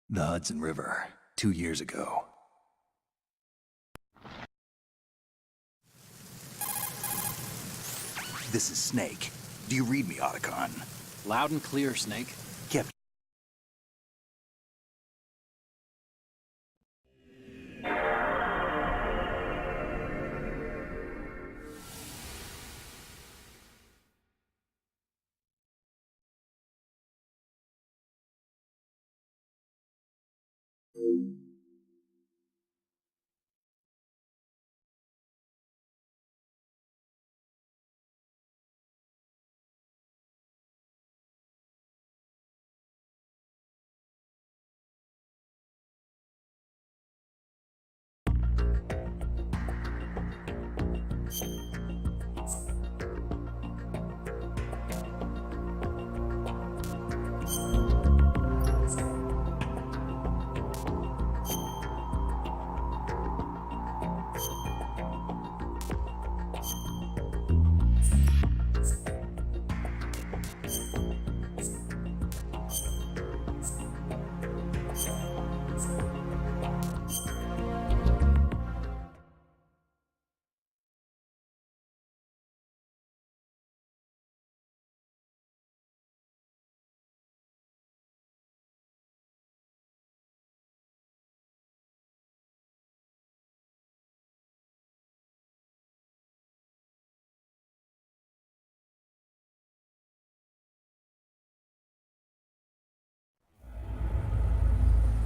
The Hudson River, 2 years ago. This is Snake. Do you read me, Otacon? Loud and clear, Snake. Kept.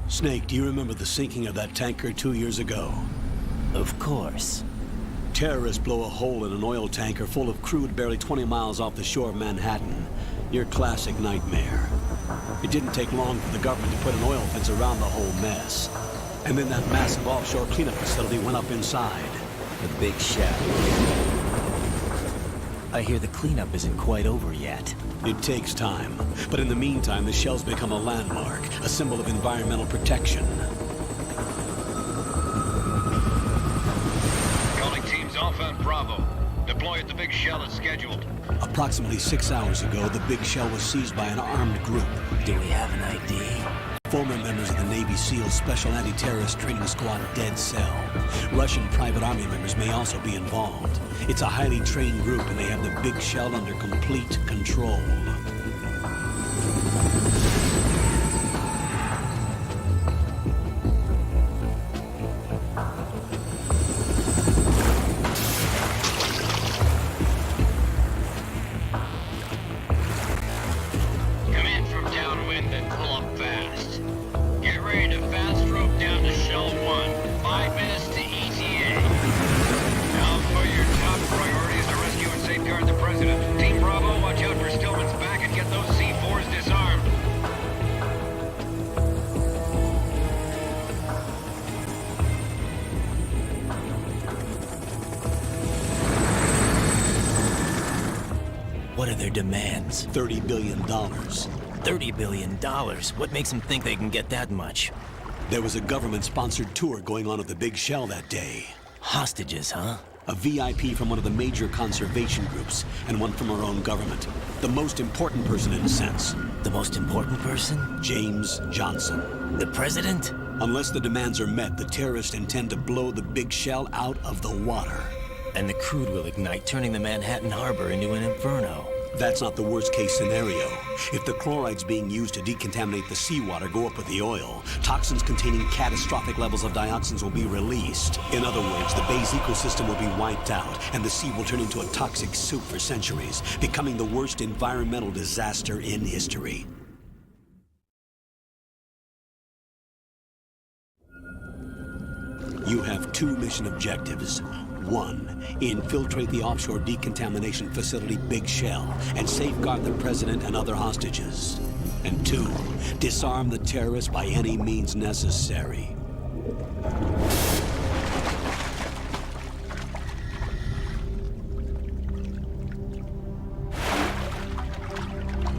Snake, do you remember the sinking of that tanker 2 years ago? Of course. Terrorists blow a hole in an oil tanker full of crude barely 20 miles off the shore of Manhattan. Your classic nightmare. It didn't take long for the government to put an oil fence around the whole mess. And then that massive offshore cleanup facility went up inside. The big shell. I hear the cleanup isn't quite over yet. It takes time, but in the meantime, the shell's become a landmark, a symbol of environmental protection. Calling teams Alpha and Bravo. Deploy at the Big Shell as scheduled. Approximately 6 hours ago, the Big Shell was seized by an armed group. Do we have an ID? Former members of the Navy SEAL Special Anti-Terrorist Training Squad Dead Cell. Russian private army members may also be involved. It's a highly trained group, and they have the Big Shell under complete control. Come in from downwind and pull up fast. Get ready to fast rope down to Shell 1. 5 minutes to ETA. Now for your top priority is to rescue and safeguard the President. Team Bravo, watch out for Stillman's back and get those C4s disarmed. What are their demands? $30 billion. $30 billion? What makes them think they can get that much? There was a government-sponsored tour going on at the Big Shell that day. Hostages, huh? A VIP from one of the major conservation groups, and one from our own government. The most important person in a sense. The most important person? James Johnson. The president? Unless the demands are met, the terrorists intend to blow the Big Shell out of the water. And the crude will ignite, turning the Manhattan Harbor into an inferno. That's not the worst-case scenario. If the chlorides being used to decontaminate the seawater go up with the oil, toxins containing catastrophic levels of dioxins will be released. In other words, the bay's ecosystem will be wiped out, and the sea will turn into a toxic soup for centuries, becoming the worst environmental disaster in history. You have two mission objectives. One, infiltrate the offshore decontamination facility Big Shell and safeguard the president and other hostages. And two, disarm the terrorists by any means necessary.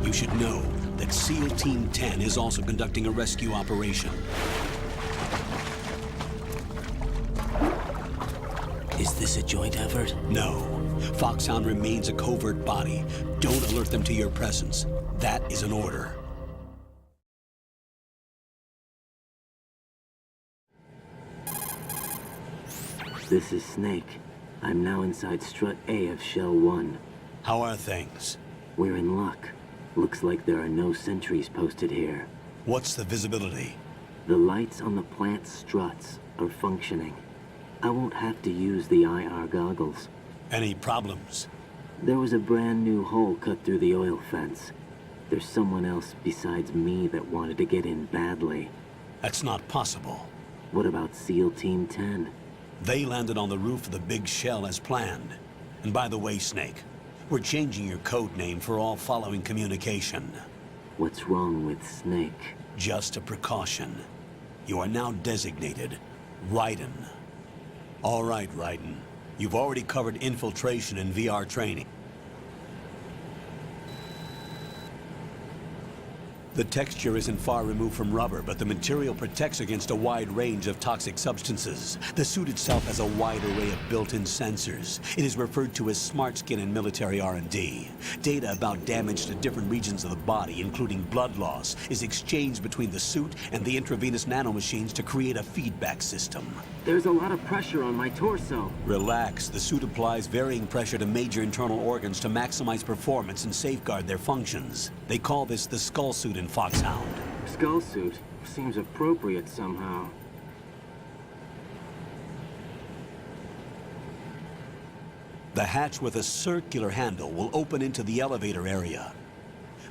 You should know that SEAL Team 10 is also conducting a rescue operation. Is this a joint effort? No. Foxhound remains a covert body. Don't alert them to your presence. That is an order. This is Snake. I'm now inside Strut A of Shell 1. How are things? We're in luck. Looks like there are no sentries posted here. What's the visibility? The lights on the plant's struts are functioning. I won't have to use the IR goggles. Any problems? There was a brand new hole cut through the oil fence. There's someone else besides me that wanted to get in badly. That's not possible. What about SEAL Team 10? They landed on the roof of the Big Shell as planned. And by the way, Snake, we're changing your code name for all following communication. What's wrong with Snake? Just a precaution. You are now designated Raiden. All right, Raiden. You've already covered infiltration and VR training. The texture isn't far removed from rubber, but the material protects against a wide range of toxic substances. The suit itself has a wide array of built-in sensors. It is referred to as smart skin in military R&D. Data about damage to different regions of the body, including blood loss, is exchanged between the suit and the intravenous nanomachines to create a feedback system. There's a lot of pressure on my torso. Relax. The suit applies varying pressure to major internal organs to maximize performance and safeguard their functions. They call this the skull suit in Foxhound. Skull suit seems appropriate somehow. The hatch with a circular handle will open into the elevator area.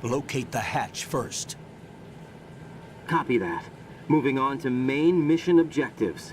Locate the hatch first. Copy that. Moving on to main mission objectives.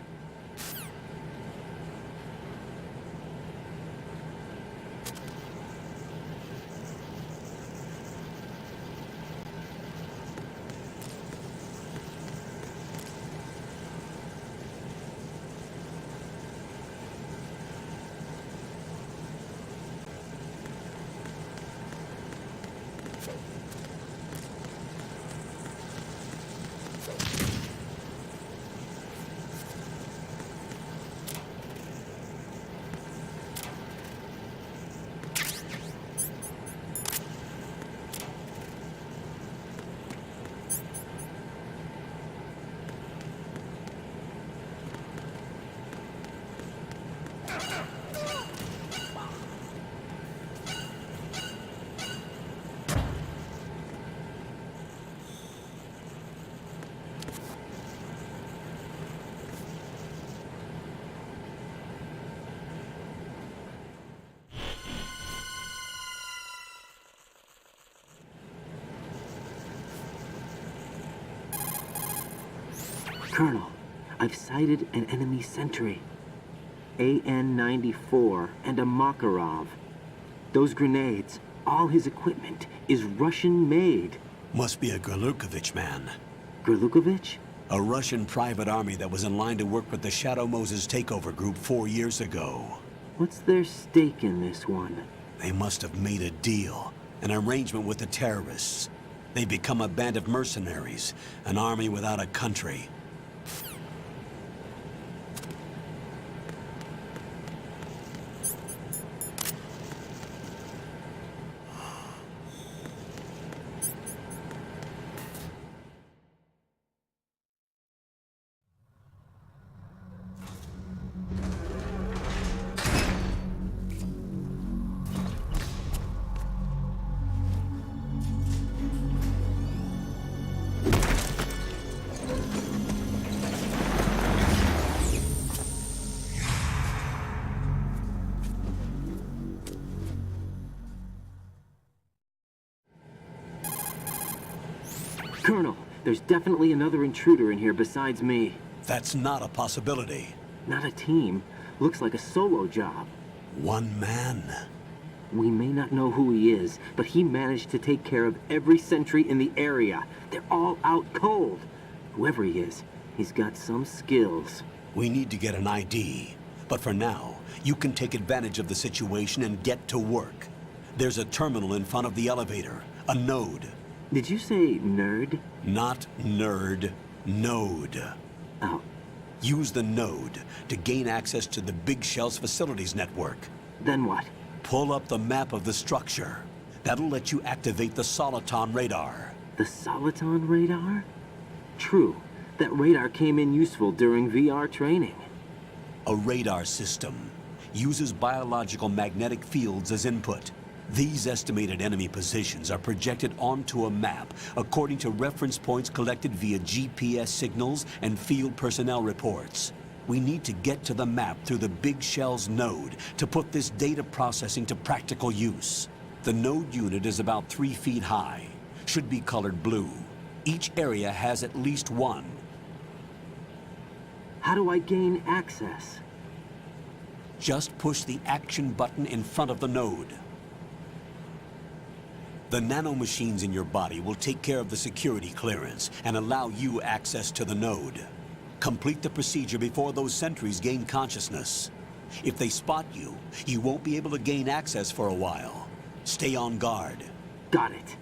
Colonel, I've sighted an enemy sentry. AN-94 and a Makarov. Those grenades, all his equipment, is Russian-made. Must be a Gerlukovich man. Gerlukovich? A Russian private army that was in line to work with the Shadow Moses takeover group 4 years ago. What's their stake in this one? They must have made a deal, an arrangement with the terrorists. They become a band of mercenaries, an army without a country. Colonel, there's definitely another intruder in here besides me. That's not a possibility. Not a team. Looks like a solo job. One man. We may not know who he is, but he managed to take care of every sentry in the area. They're all out cold. Whoever he is, he's got some skills. We need to get an ID. But for now, you can take advantage of the situation and get to work. There's a terminal in front of the elevator. A node. Did you say nerd? Not nerd. Node. Oh. Use the node to gain access to the Big Shell's facilities network. Then what? Pull up the map of the structure. That'll let you activate the Soliton radar. The Soliton radar? True. That radar came in useful during VR training. A radar system uses biological magnetic fields as input. These estimated enemy positions are projected onto a map according to reference points collected via GPS signals and field personnel reports. We need to get to the map through the Big Shell's node to put this data processing to practical use. The node unit is about 3 feet high, should be colored blue. Each area has at least one. How do I gain access? Just push the action button in front of the node. The nanomachines in your body will take care of the security clearance and allow you access to the node. Complete the procedure before those sentries gain consciousness. If they spot you, you won't be able to gain access for a while. Stay on guard. Got it.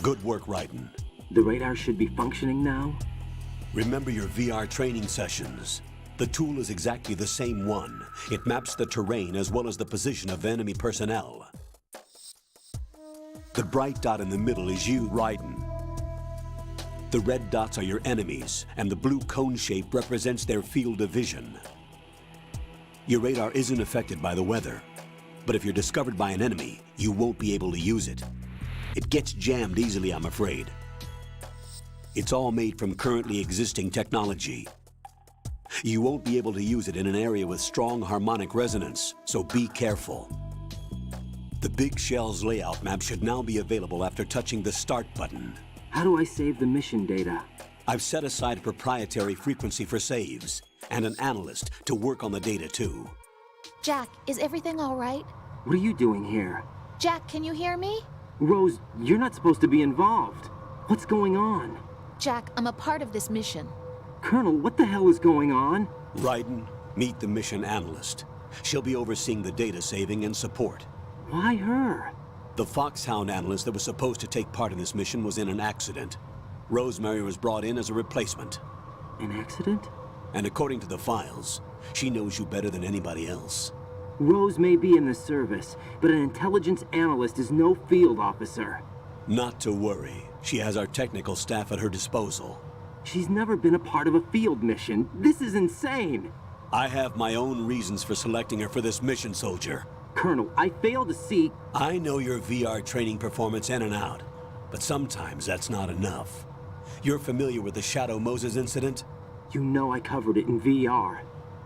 Good work, Raiden. The radar should be functioning now? Remember your VR training sessions. The tool is exactly the same one. It maps the terrain as well as the position of enemy personnel. The bright dot in the middle is you, Raiden. The red dots are your enemies, and the blue cone shape represents their field of vision. Your radar isn't affected by the weather, but if you're discovered by an enemy, you won't be able to use it. It gets jammed easily, I'm afraid. It's all made from currently existing technology. You won't be able to use it in an area with strong harmonic resonance, so be careful. The Big Shell's layout map should now be available after touching the Start button. How do I save the mission data? I've set aside a proprietary frequency for saves, and an analyst to work on the data too. Jack, is everything all right? What are you doing here? Jack, can you hear me? Rose, you're not supposed to be involved. What's going on? Jack, I'm a part of this mission. Colonel, what the hell is going on? Raiden, meet the mission analyst. She'll be overseeing the data saving and support. Why her? The Foxhound analyst that was supposed to take part in this mission was in an accident. Rosemary was brought in as a replacement. An accident? And according to the files, she knows you better than anybody else. Rose may be in the service, but an intelligence analyst is no field officer. Not to worry. She has our technical staff at her disposal. She's never been a part of a field mission. This is insane! I have my own reasons for selecting her for this mission, soldier. Colonel, I fail to see... I know your VR training performance in and out, but sometimes that's not enough. You're familiar with the Shadow Moses incident? You know I covered it in VR.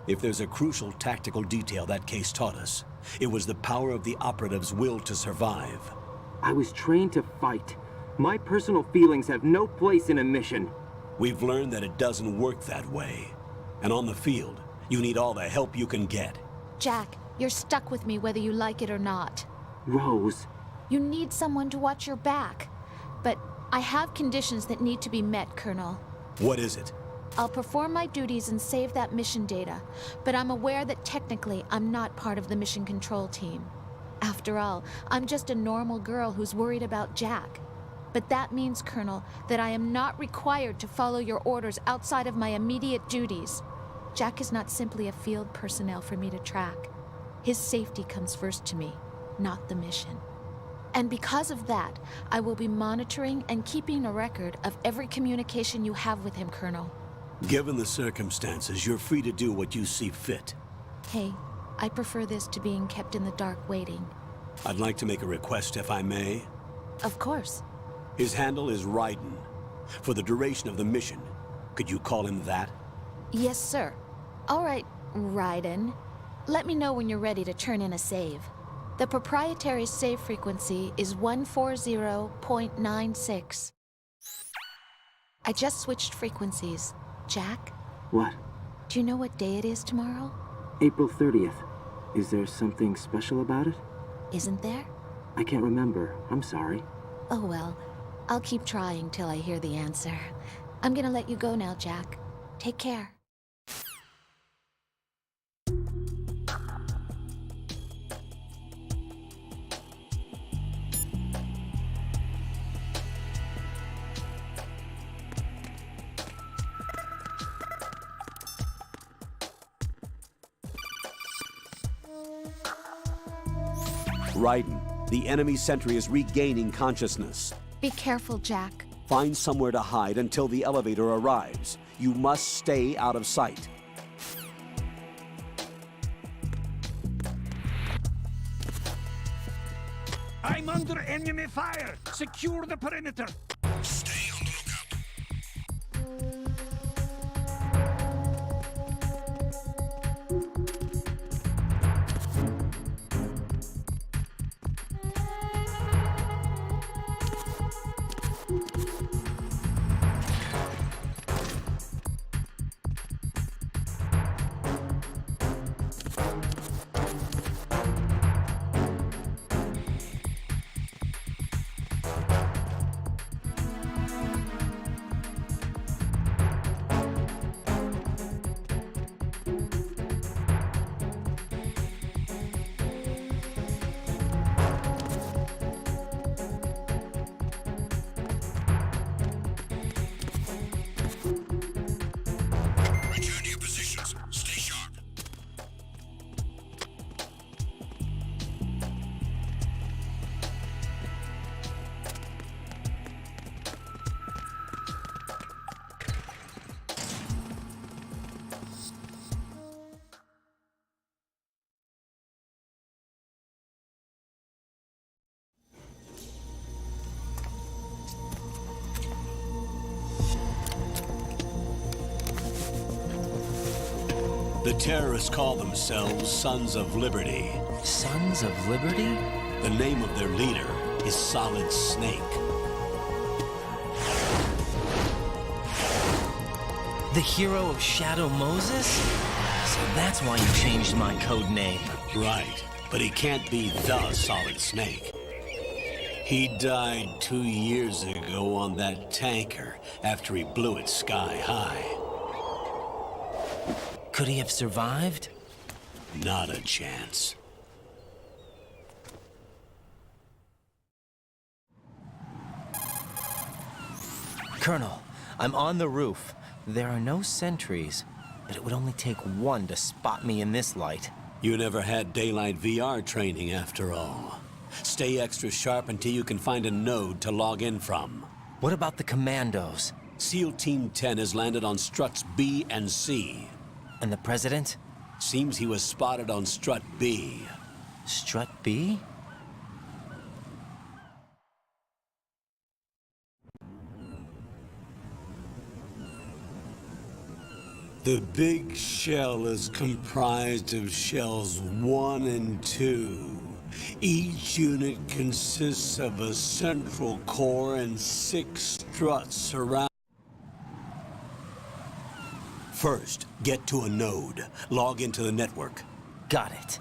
If there's a crucial tactical detail that case taught us, it was the power of the operative's will to survive. I was trained to fight. My personal feelings have no place in a mission. We've learned that it doesn't work that way. And on the field, you need all the help you can get. Jack, you're stuck with me whether you like it or not. Rose. You need someone to watch your back. But I have conditions that need to be met, Colonel. What is it? I'll perform my duties and save that mission data, but I'm aware that technically I'm not part of the mission control team. After all, I'm just a normal girl who's worried about Jack. But that means, Colonel, that I am not required to follow your orders outside of my immediate duties. Jack is not simply a field personnel for me to track. His safety comes first to me, not the mission. And because of that, I will be monitoring and keeping a record of every communication you have with him, Colonel. Given the circumstances, you're free to do what you see fit. Hey, I prefer this to being kept in the dark waiting. I'd like to make a request, if I may. Of course. His handle is Raiden. For the duration of the mission, could you call him that? Yes, sir. All right, Raiden. Let me know when you're ready to turn in a save. The proprietary save frequency is 140.96. I just switched frequencies. Jack, What? do you know what day it is tomorrow? April 30th. Is there something special about it? Isn't there? I can't remember. I'm sorry. Oh well, I'll keep trying till I hear the answer. I'm gonna let you go now, Jack. Take care. Raiden, the enemy sentry is regaining consciousness. Be careful, Jack. Find somewhere to hide until the elevator arrives. You must stay out of sight. I'm under enemy fire! Secure the perimeter! Stay on the lookout. Return to your positions. Stay sharp. The terrorists call themselves Sons of Liberty. Sons of Liberty? The name of their leader is Solid Snake. The hero of Shadow Moses? So that's why you changed my code name. Right, but he can't be the Solid Snake. He died 2 years ago on that tanker after he blew it sky high. Could he have survived? Not a chance. Colonel, I'm on the roof. There are no sentries, but it would only take one to spot me in this light. You never had daylight VR training after all. Stay extra sharp until you can find a node to log in from. What about the commandos? SEAL Team 10 has landed on struts B and C. And the president? Seems he was spotted on strut B. Strut B? The big shell is comprised of shells 1 and 2. Each unit consists of a central core and 6 struts around. First, get to a node. Log into the network. Got it.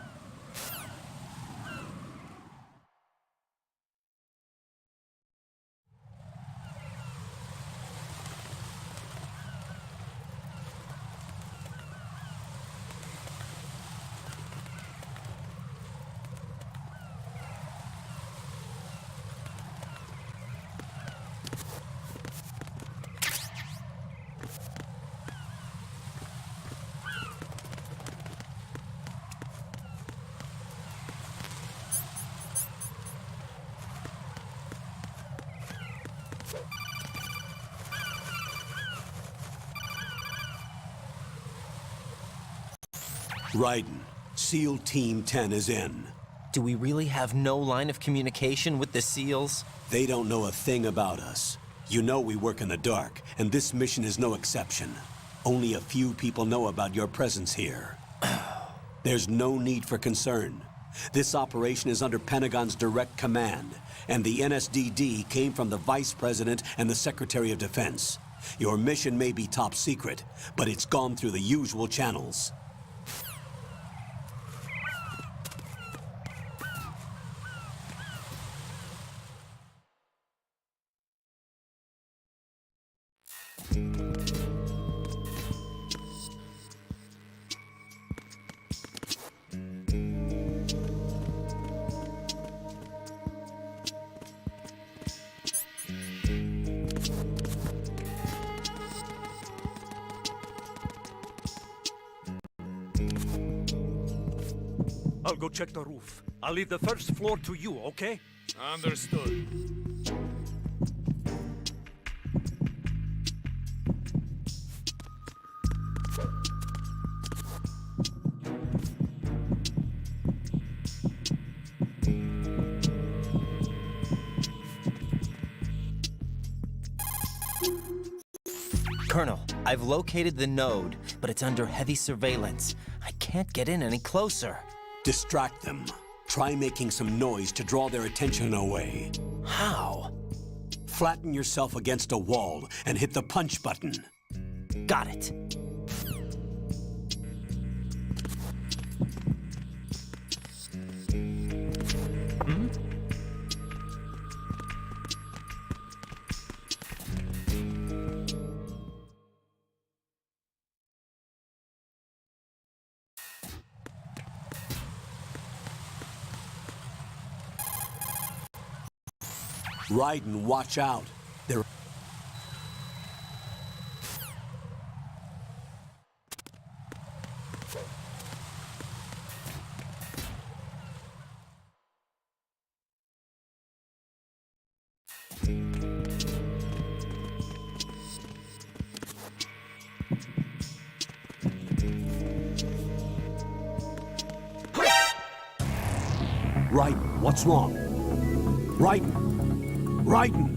Raiden, SEAL Team 10 is in. Do we really have no line of communication with the SEALs? They don't know a thing about us. You know we work in the dark, and this mission is no exception. Only a few people know about your presence here. There's no need for concern. This operation is under Pentagon's direct command, and the NSDD came from the Vice President and the Secretary of Defense. Your mission may be top secret, but it's gone through the usual channels. I'll go check the roof. I'll leave the first floor to you, okay? Understood. Colonel, I've located the node, but it's under heavy surveillance. I can't get in any closer. Distract them. Try making some noise to draw their attention away. How? Flatten yourself against a wall and hit the punch button. Got it. Raiden, watch out. They're... Raiden, what's wrong? Raiden! Raiden!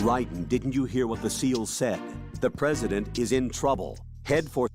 Raiden, didn't you hear what the SEAL said? The President is in trouble. Head for...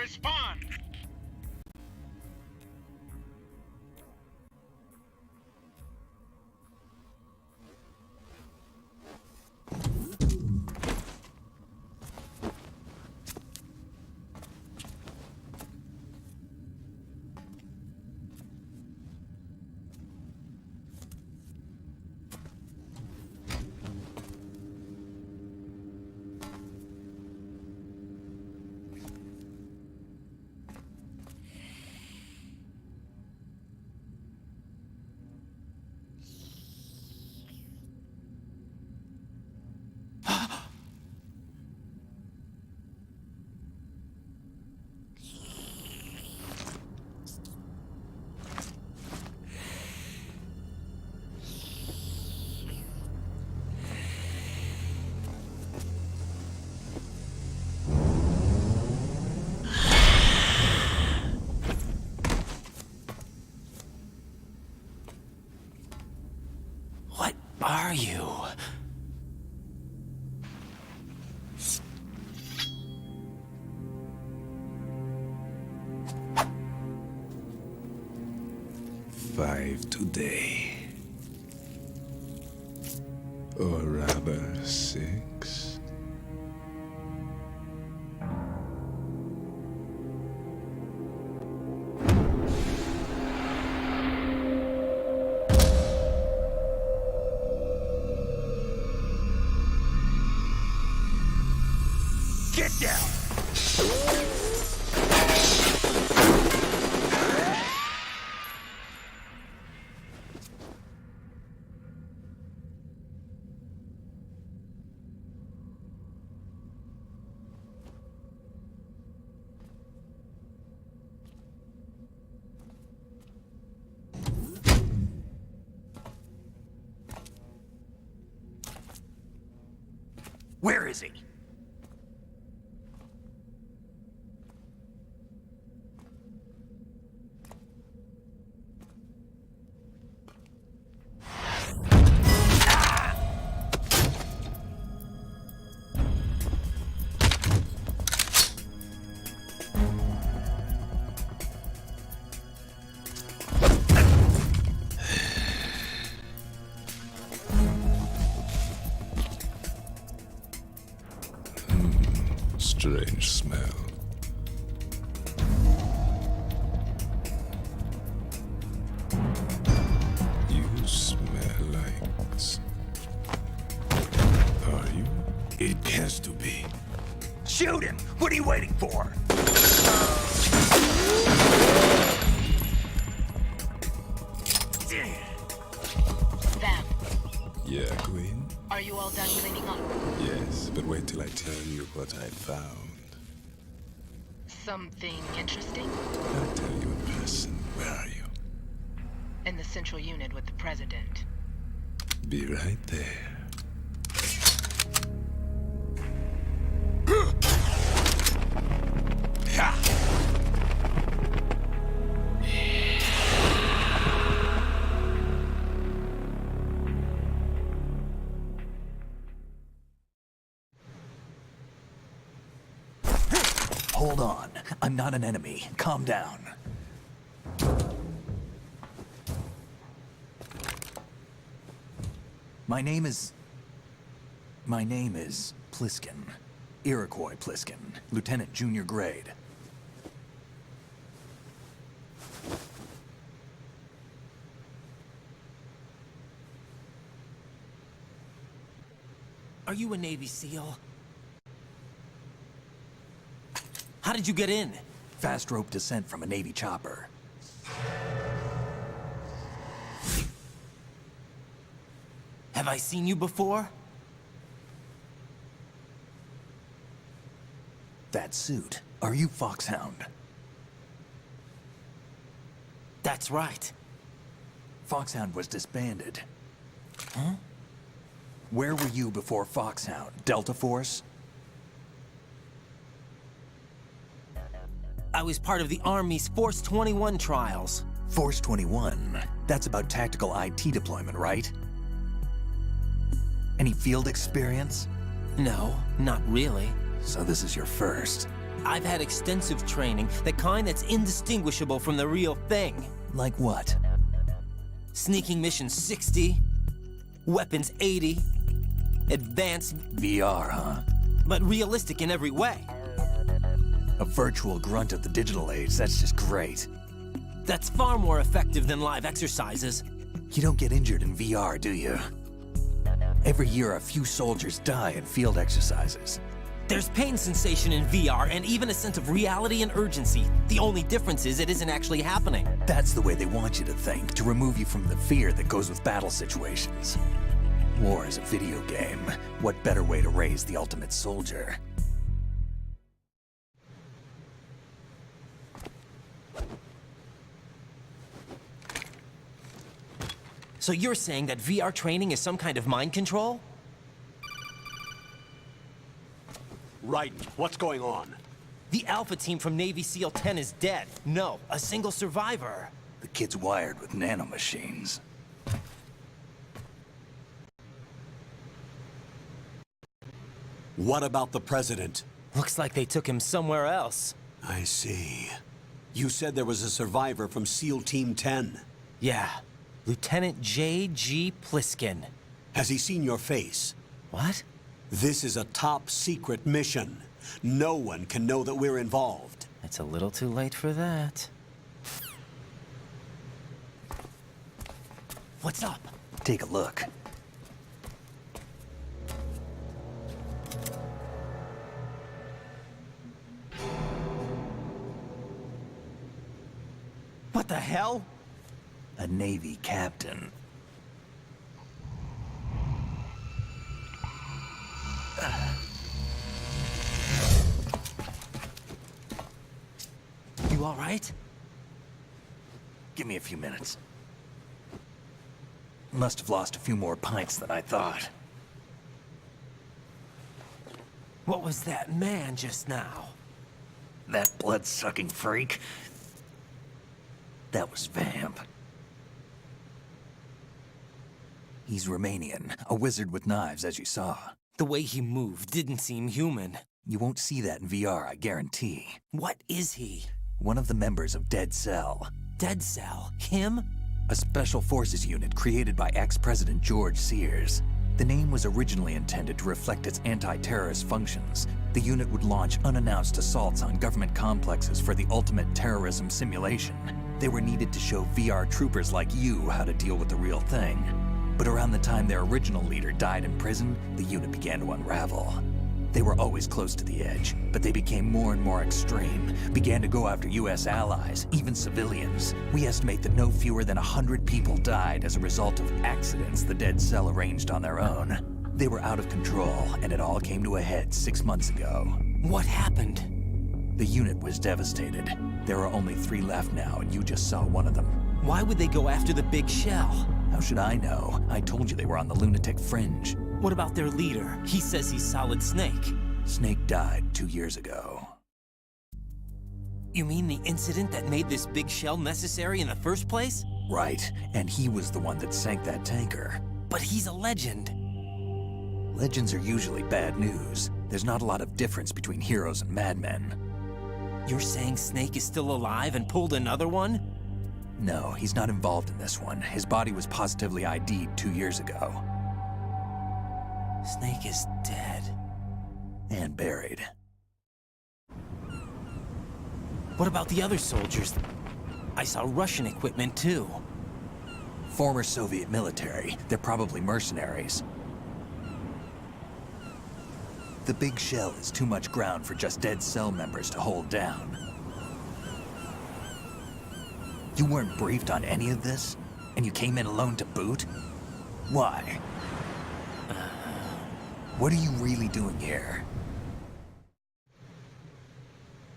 respond! are you? Five today. Or rather, 6. Get down! Where is he? Strange smell. You smell like... Are you? It has to be. Shoot him! What are you waiting for? Vam, Yeah, Queen? are you all done cleaning up? Yes, but wait till I tell you what I found. Something interesting? I'll tell you in person. Where are you? In the central unit with the president. Be right there. Hold on. I'm not an enemy. Calm down. My name is Pliskin. Iroquois Pliskin. Lieutenant junior grade. Are you a Navy SEAL? How did you get in? Fast rope descent from a Navy chopper. Have I seen you before? That suit. Are you Foxhound? That's right. Foxhound was disbanded. Huh? Where were you before Foxhound? Delta Force? I was part of the Army's Force 21 trials. Force 21? That's about tactical IT deployment, right? Any field experience? No, not really. So this is your first. I've had extensive training, the kind that's indistinguishable from the real thing. Like what? Sneaking mission 60, weapons 80, advanced, VR, huh? but realistic in every way. A virtual grunt of the digital age, that's just great. That's far more effective than live exercises. You don't get injured in VR, do you? Every year, a few soldiers die in field exercises. There's pain sensation in VR and even a sense of reality and urgency. The only difference is it isn't actually happening. That's the way they want you to think, to remove you from the fear that goes with battle situations. War is a video game. What better way to raise the ultimate soldier? So you're saying that VR training is some kind of mind control? Right. What's going on? The Alpha team from Navy SEAL 10 is dead. No, a single survivor. The kid's wired with nanomachines. What about the president? Looks like they took him somewhere else. I see. You said there was a survivor from SEAL Team 10. Yeah. Lieutenant J.G. Pliskin. Has he seen your face? What? This is a top-secret mission. No one can know that we're involved. It's a little too late for that. What's up? Take a look. What the hell? A Navy captain. You all right? Give me a few minutes. Must have lost a few more pints than I thought. What was that man just now? That blood-sucking freak? That was Vamp. He's Romanian, a wizard with knives, as you saw. The way he moved didn't seem human. You won't see that in VR, I guarantee. What is he? One of the members of Dead Cell. Dead Cell? Him? A special forces unit created by ex-President George Sears. The name was originally intended to reflect its anti-terrorist functions. The unit would launch unannounced assaults on government complexes for the ultimate terrorism simulation. They were needed to show VR troopers like you how to deal with the real thing. But around the time their original leader died in prison, the unit began to unravel. They were always close to the edge, but they became more and more extreme, began to go after US allies, even civilians. We estimate that no fewer than 100 people died as a result of accidents the Dead Cell arranged on their own. They were out of control, and it all came to a head 6 months ago. What happened? The unit was devastated. There are only 3 left now, and you just saw one of them. Why would they go after the big shell? How should I know? I told you they were on the lunatic fringe. What about their leader? He says he's Solid Snake. Snake died 2 years ago. You mean the incident that made this big shell necessary in the first place? Right, and he was the one that sank that tanker. But he's a legend. Legends are usually bad news. There's not a lot of difference between heroes and madmen. You're saying Snake is still alive and pulled another one? No, he's not involved in this one. His body was positively ID'd 2 years ago. Snake is dead. And buried. What about the other soldiers? I saw Russian equipment too. Former Soviet military. They're probably mercenaries. The big shell is too much ground for just Dead Cell members to hold down. You weren't briefed on any of this? And you came in alone to boot? Why? What are you really doing here?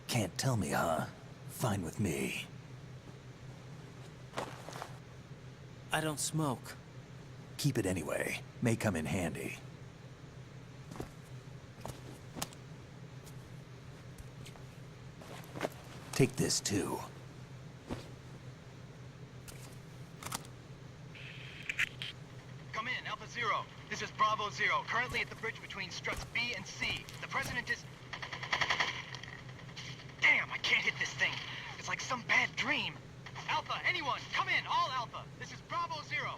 Can't tell me, huh? Fine with me. I don't smoke. Keep it anyway. May come in handy. Take this too. Come in, Alpha Zero. This is Bravo Zero, currently at the bridge between struts B and C. The president is... Damn, I can't hit this thing. It's like some bad dream. Alpha, anyone, come in, all Alpha. This is Bravo Zero.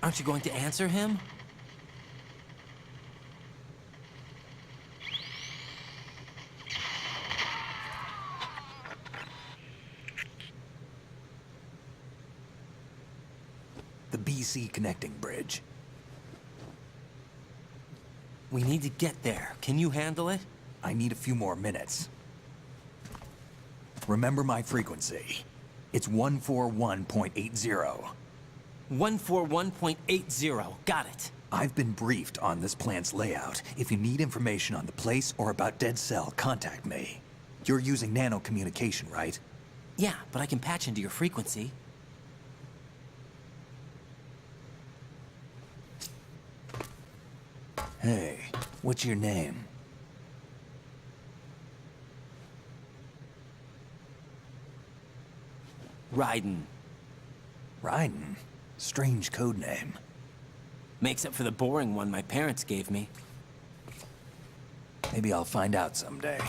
Aren't you going to answer him? The BC connecting bridge. We need to get there. Can you handle it? I need a few more minutes. Remember my frequency. It's 141.80. 141.80. Got it. I've been briefed on this plant's layout. If you need information on the place or about Dead Cell, contact me. You're using nano communication, right? Yeah, but I can patch into your frequency. Hey, what's your name? Raiden. Raiden? Strange code name. Makes up for the boring one my parents gave me. Maybe I'll find out someday.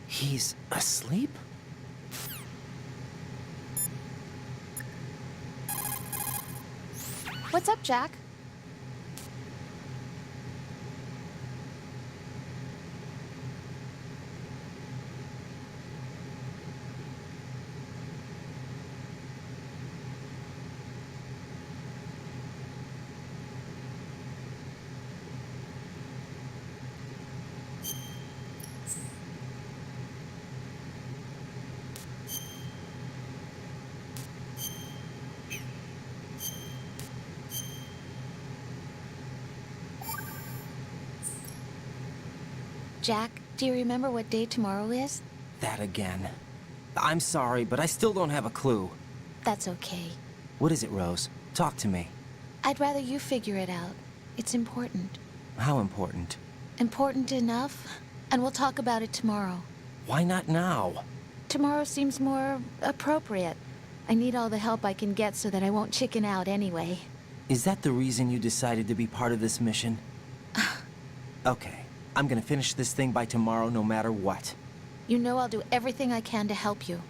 He's asleep? What's up, Jack? Jack, do you remember what day tomorrow is? That again. I'm sorry, but I still don't have a clue. That's okay. What is it, Rose? Talk to me. I'd rather you figure it out. It's important. How important? Important enough, and we'll talk about it tomorrow. Why not now? Tomorrow seems more appropriate. I need all the help I can get so that I won't chicken out anyway. Is that the reason you decided to be part of this mission? Okay, I'm gonna finish this thing by tomorrow no matter what. You know I'll do everything I can to help you.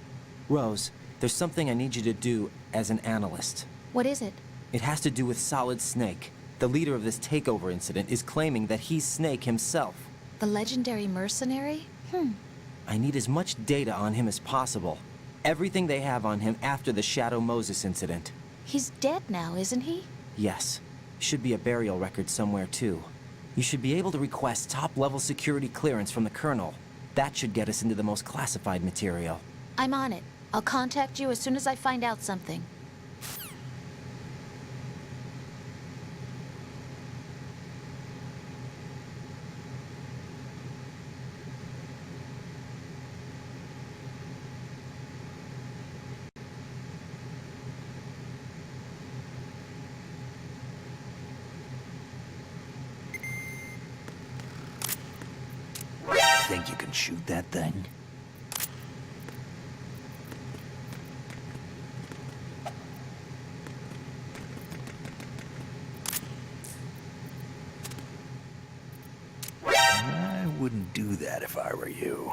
Rose, there's something I need you to do as an analyst. What is it? It has to do with Solid Snake. The leader of this takeover incident is claiming that he's Snake himself. The legendary mercenary? I need as much data on him as possible. Everything they have on him after the Shadow Moses incident. He's dead now, isn't he? Yes. Should be a burial record somewhere, too. You should be able to request top-level security clearance from the Colonel. That should get us into the most classified material. I'm on it. I'll contact you as soon as I find out something. Think you can shoot that thing? I wouldn't do that if I were you.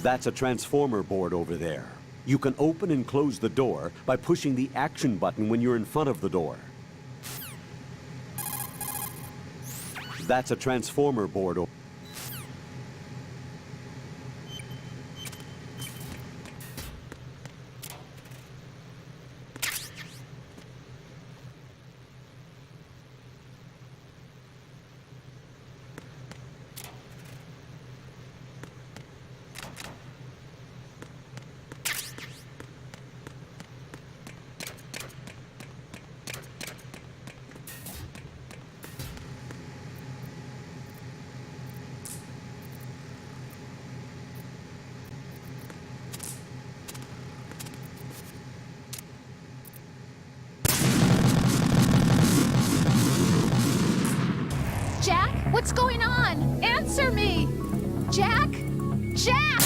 That's a transformer board over there. You can open and close the door by pushing the action button when you're in front of the door. That's a transformer board over. Jack, what's going on? Answer me! Jack? Jack!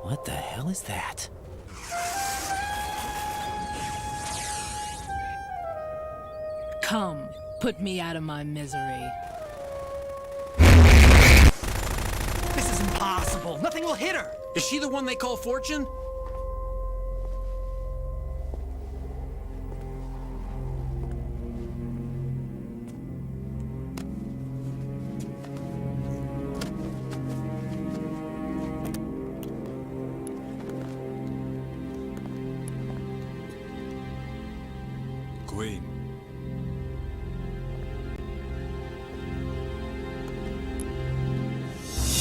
What the hell is that? Come, put me out of my misery. This is impossible. Nothing will hit her. Is she the one they call Fortune? Queen.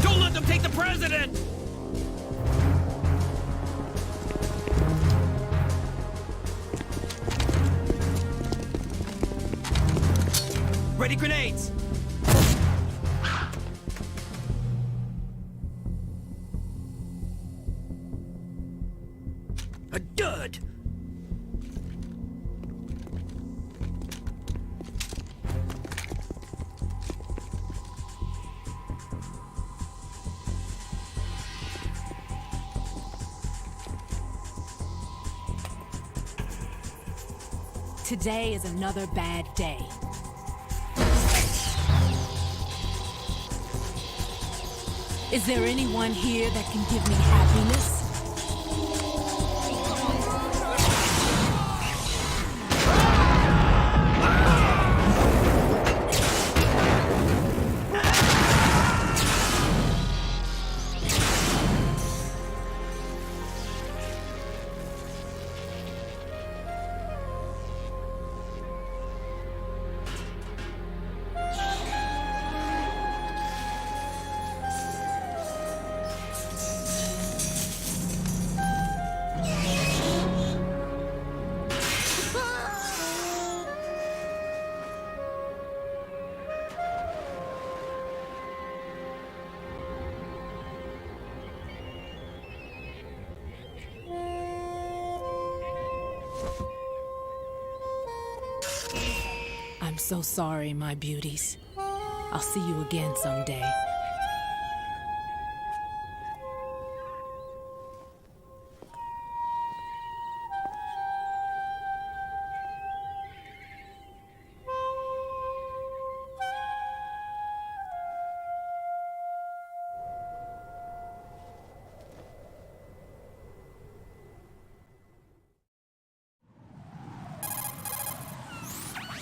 Don't let them take the president! Ready grenades! A dud! Today is another bad day. Is there anyone here that can give me happiness? I'm so sorry, my beauties. I'll see you again someday.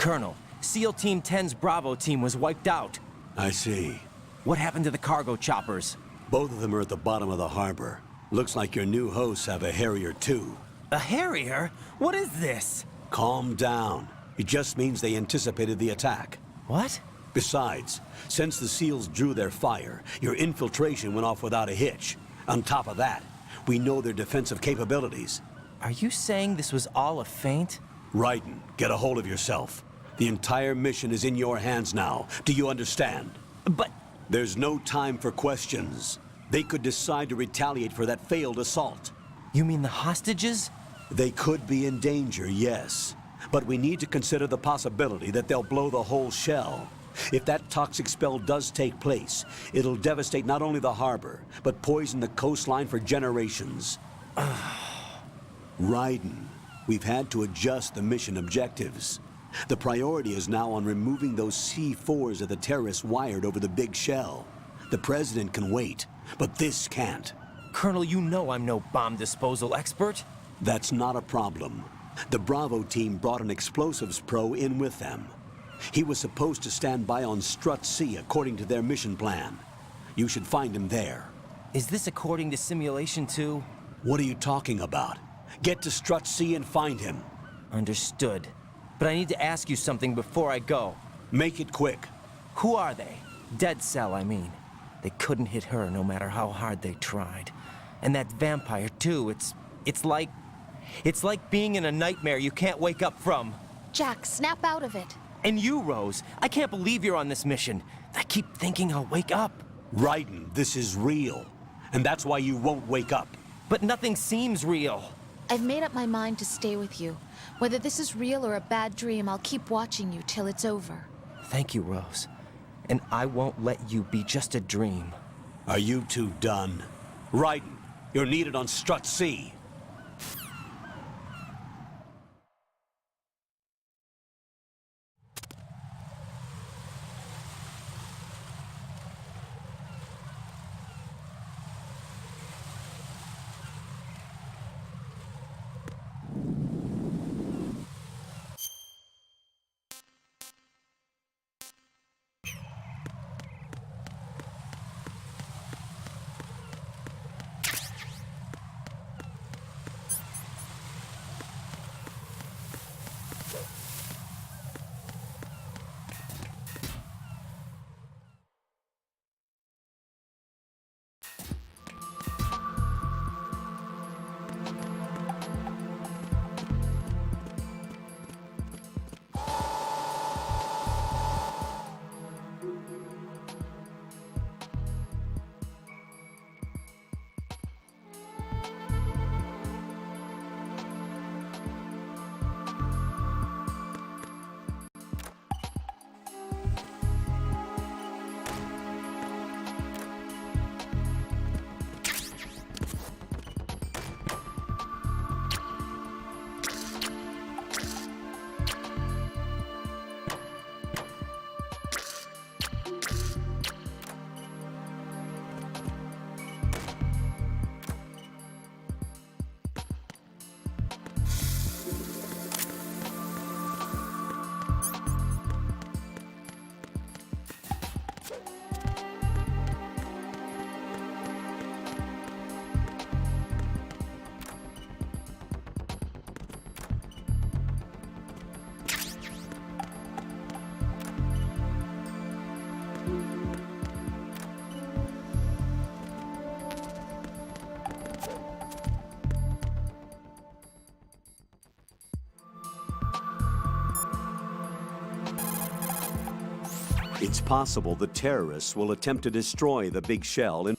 Colonel, SEAL Team 10's Bravo team was wiped out. I see. What happened to the cargo choppers? Both of them are at the bottom of the harbor. Looks like your new hosts have a Harrier too. A Harrier? What is this? Calm down. It just means they anticipated the attack. What? Besides, since the SEALs drew their fire, your infiltration went off without a hitch. On top of that, we know their defensive capabilities. Are you saying this was all a feint? Raiden, get a hold of yourself. The entire mission is in your hands now. Do you understand? But... There's no time for questions. They could decide to retaliate for that failed assault. You mean the hostages? They could be in danger, yes. But we need to consider the possibility that they'll blow the whole shell. If that toxic spell does take place, it'll devastate not only the harbor, but poison the coastline for generations. Raiden, we've had to adjust the mission objectives. The priority is now on removing those C4s that the terrorists wired over the big shell. The President can wait, but this can't. Colonel, you know I'm no bomb disposal expert. That's not a problem. The Bravo team brought an explosives pro in with them. He was supposed to stand by on Strut C according to their mission plan. You should find him there. Is this according to Simulation 2? What are you talking about? Get to Strut C and find him. Understood. But I need to ask you something before I go. Make it quick. Who are they? Dead Cell, I mean. They couldn't hit her no matter how hard they tried. And that vampire, too, it's like being in a nightmare you can't wake up from. Jack, snap out of it. And you, Rose, I can't believe you're on this mission. I keep thinking I'll wake up. Raiden, this is real. And that's why you won't wake up. But nothing seems real. I've made up my mind to stay with you. Whether this is real or a bad dream, I'll keep watching you till it's over. Thank you, Rose. And I won't let you be just a dream. Are you two done? Raiden, you're needed on Strut C. It's possible the terrorists will attempt to destroy the big shell in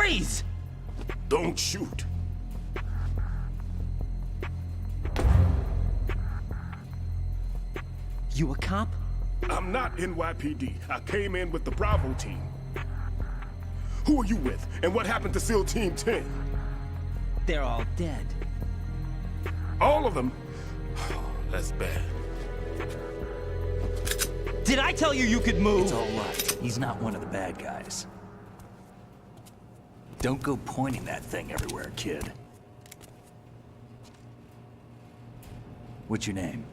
Freeze! Don't shoot. You a cop? I'm not NYPD. I came in with the Bravo team. Who are you with? And what happened to SEAL Team 10? They're all dead. All of them? That's bad. Did I tell you you could move? It's all right. He's not one of the bad guys. Don't go pointing that thing everywhere, kid. What's your name?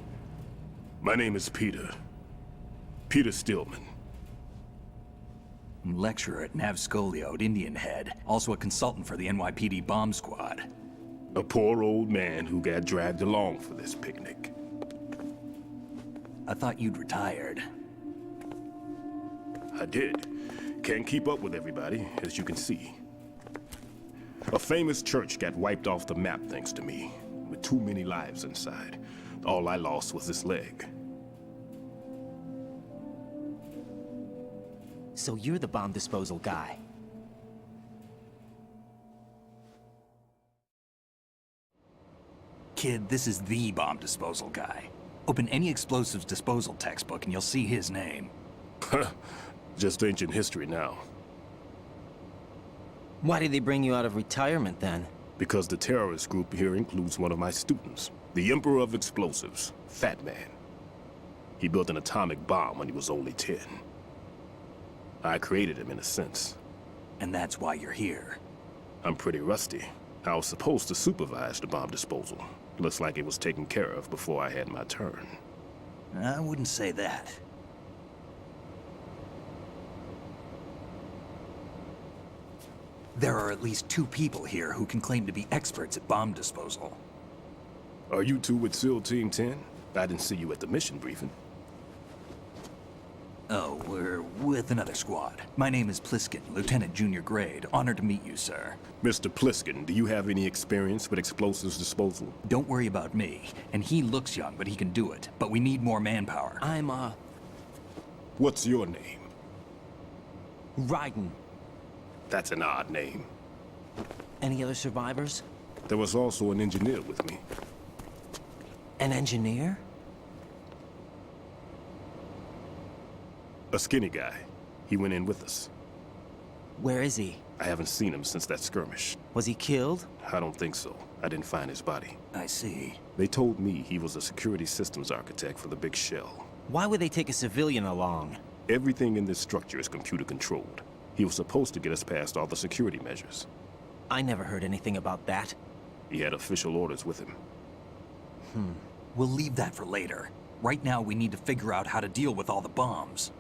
My name is Peter. Peter Stillman. Lecturer at Navscolio at Indian Head. Also a consultant for the NYPD bomb squad. A poor old man who got dragged along for this picnic. I thought you'd retired. I did. Can't keep up with everybody, as you can see. A famous church got wiped off the map thanks to me, with too many lives inside. All I lost was this leg. So you're the bomb disposal guy. Kid, this is the bomb disposal guy. Open any explosives disposal textbook and you'll see his name. Just ancient history now. Why did they bring you out of retirement then? Because the terrorist group here includes one of my students, the Emperor of Explosives, Fat Man. He built an atomic bomb when he was only 10. I created him in a sense. And that's why you're here. I'm pretty rusty. I was supposed to supervise the bomb disposal. Looks like it was taken care of before I had my turn. I wouldn't say that. There are at least 2 people here who can claim to be experts at bomb disposal. Are you two with SEAL Team 10? I didn't see you at the mission briefing. Oh, we're with another squad. My name is Pliskin, Lieutenant Junior Grade. Honored to meet you, sir. Mr. Pliskin, do you have any experience with explosives disposal? Don't worry about me. And he looks young, but he can do it. But we need more manpower. I'm, What's your name? Raiden. That's an odd name. Any other survivors? There was also an engineer with me. An engineer? A skinny guy. He went in with us. Where is he? I haven't seen him since that skirmish. Was he killed? I don't think so. I didn't find his body. I see. They told me he was a security systems architect for the big shell. Why would they take a civilian along? Everything in this structure is computer controlled. He was supposed to get us past all the security measures. I never heard anything about that. He had official orders with him. We'll leave that for later. Right now, we need to figure out how to deal with all the bombs.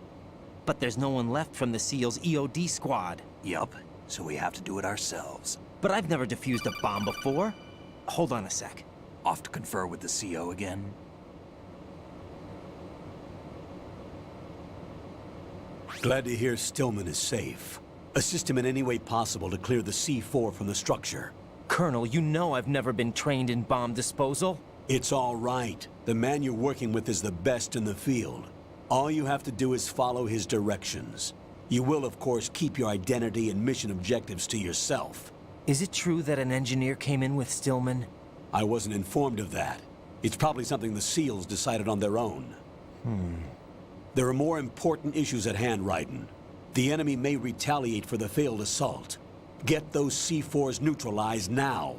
But there's no one left from the SEAL's EOD squad. Yup, so we have to do it ourselves. But I've never defused a bomb before. Hold on a sec. Off to confer with the CO again? Glad to hear Stillman is safe. Assist him in any way possible to clear the C4 from the structure. Colonel, you know I've never been trained in bomb disposal. It's all right. The man you're working with is the best in the field. All you have to do is follow his directions. You will, of course, keep your identity and mission objectives to yourself. Is it true that an engineer came in with Stillman? I wasn't informed of that. It's probably something the SEALs decided on their own. There are more important issues at hand, Raiden. The enemy may retaliate for the failed assault. Get those C4s neutralized now.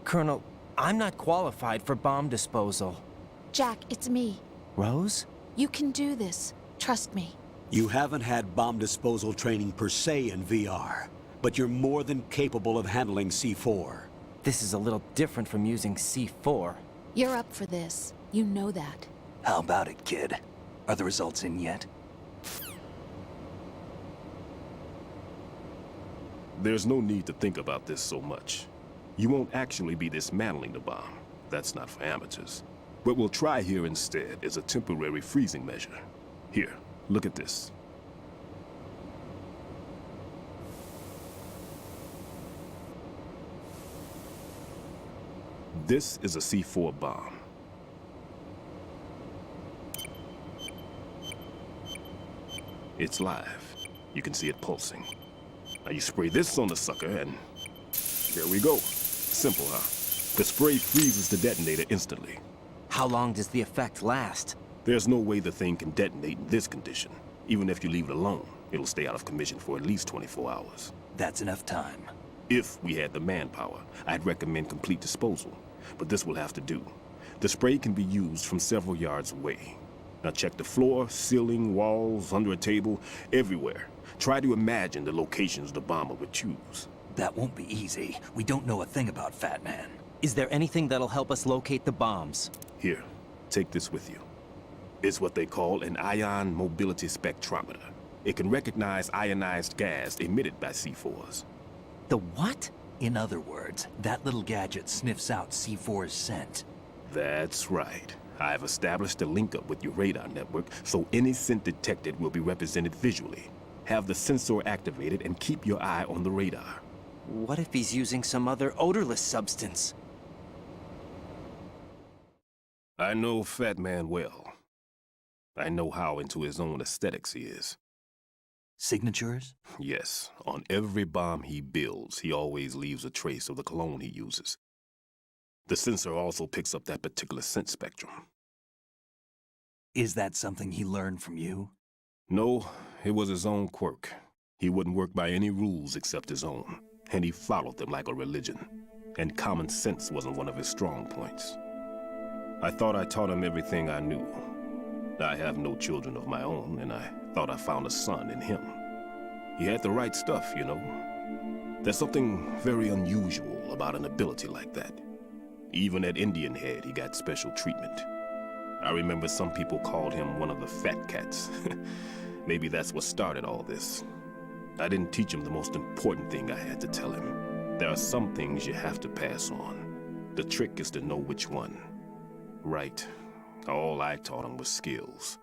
Colonel, I'm not qualified for bomb disposal. Jack, it's me. Rose? You can do this. Trust me. You haven't had bomb disposal training per se in VR, but you're more than capable of handling C4. This is a little different from using C4. You're up for this. You know that. How about it, kid? Are the results in yet? There's no need to think about this so much. You won't actually be dismantling the bomb. That's not for amateurs. What we'll try here instead is a temporary freezing measure. Here, look at this. This is a C4 bomb. It's live. You can see it pulsing. Now you spray this on the sucker and there we go. Simple, huh? The spray freezes the detonator instantly. How long does the effect last? There's no way the thing can detonate in this condition. Even if you leave it alone, it'll stay out of commission for at least 24 hours. That's enough time. If we had the manpower, I'd recommend complete disposal. But this will have to do. The spray can be used from several yards away. Now check the floor, ceiling, walls, under a table, everywhere. Try to imagine the locations the bomber would choose. That won't be easy. We don't know a thing about Fat Man. Is there anything that'll help us locate the bombs? Here, take this with you. It's what they call an ion mobility spectrometer. It can recognize ionized gas emitted by C4s. The what? In other words, that little gadget sniffs out C4's scent. That's right. I've established a link-up with your radar network, so any scent detected will be represented visually. Have the sensor activated and keep your eye on the radar. What if he's using some other odorless substance? I know Fat Man well. I know how into his own aesthetics he is. Signatures? Yes, on every bomb he builds, he always leaves a trace of the cologne he uses. The sensor also picks up that particular scent spectrum. Is that something he learned from you? No, it was his own quirk. He wouldn't work by any rules except his own, and he followed them like a religion. And common sense wasn't one of his strong points. I thought I taught him everything I knew. I have no children of my own, and I thought I found a son in him. He had the right stuff, you know. There's something very unusual about an ability like that. Even at Indian Head, he got special treatment. I remember some people called him one of the fat cats. Maybe that's what started all this. I didn't teach him the most important thing I had to tell him. There are some things you have to pass on. The trick is to know which one. Right. All I taught him was skills.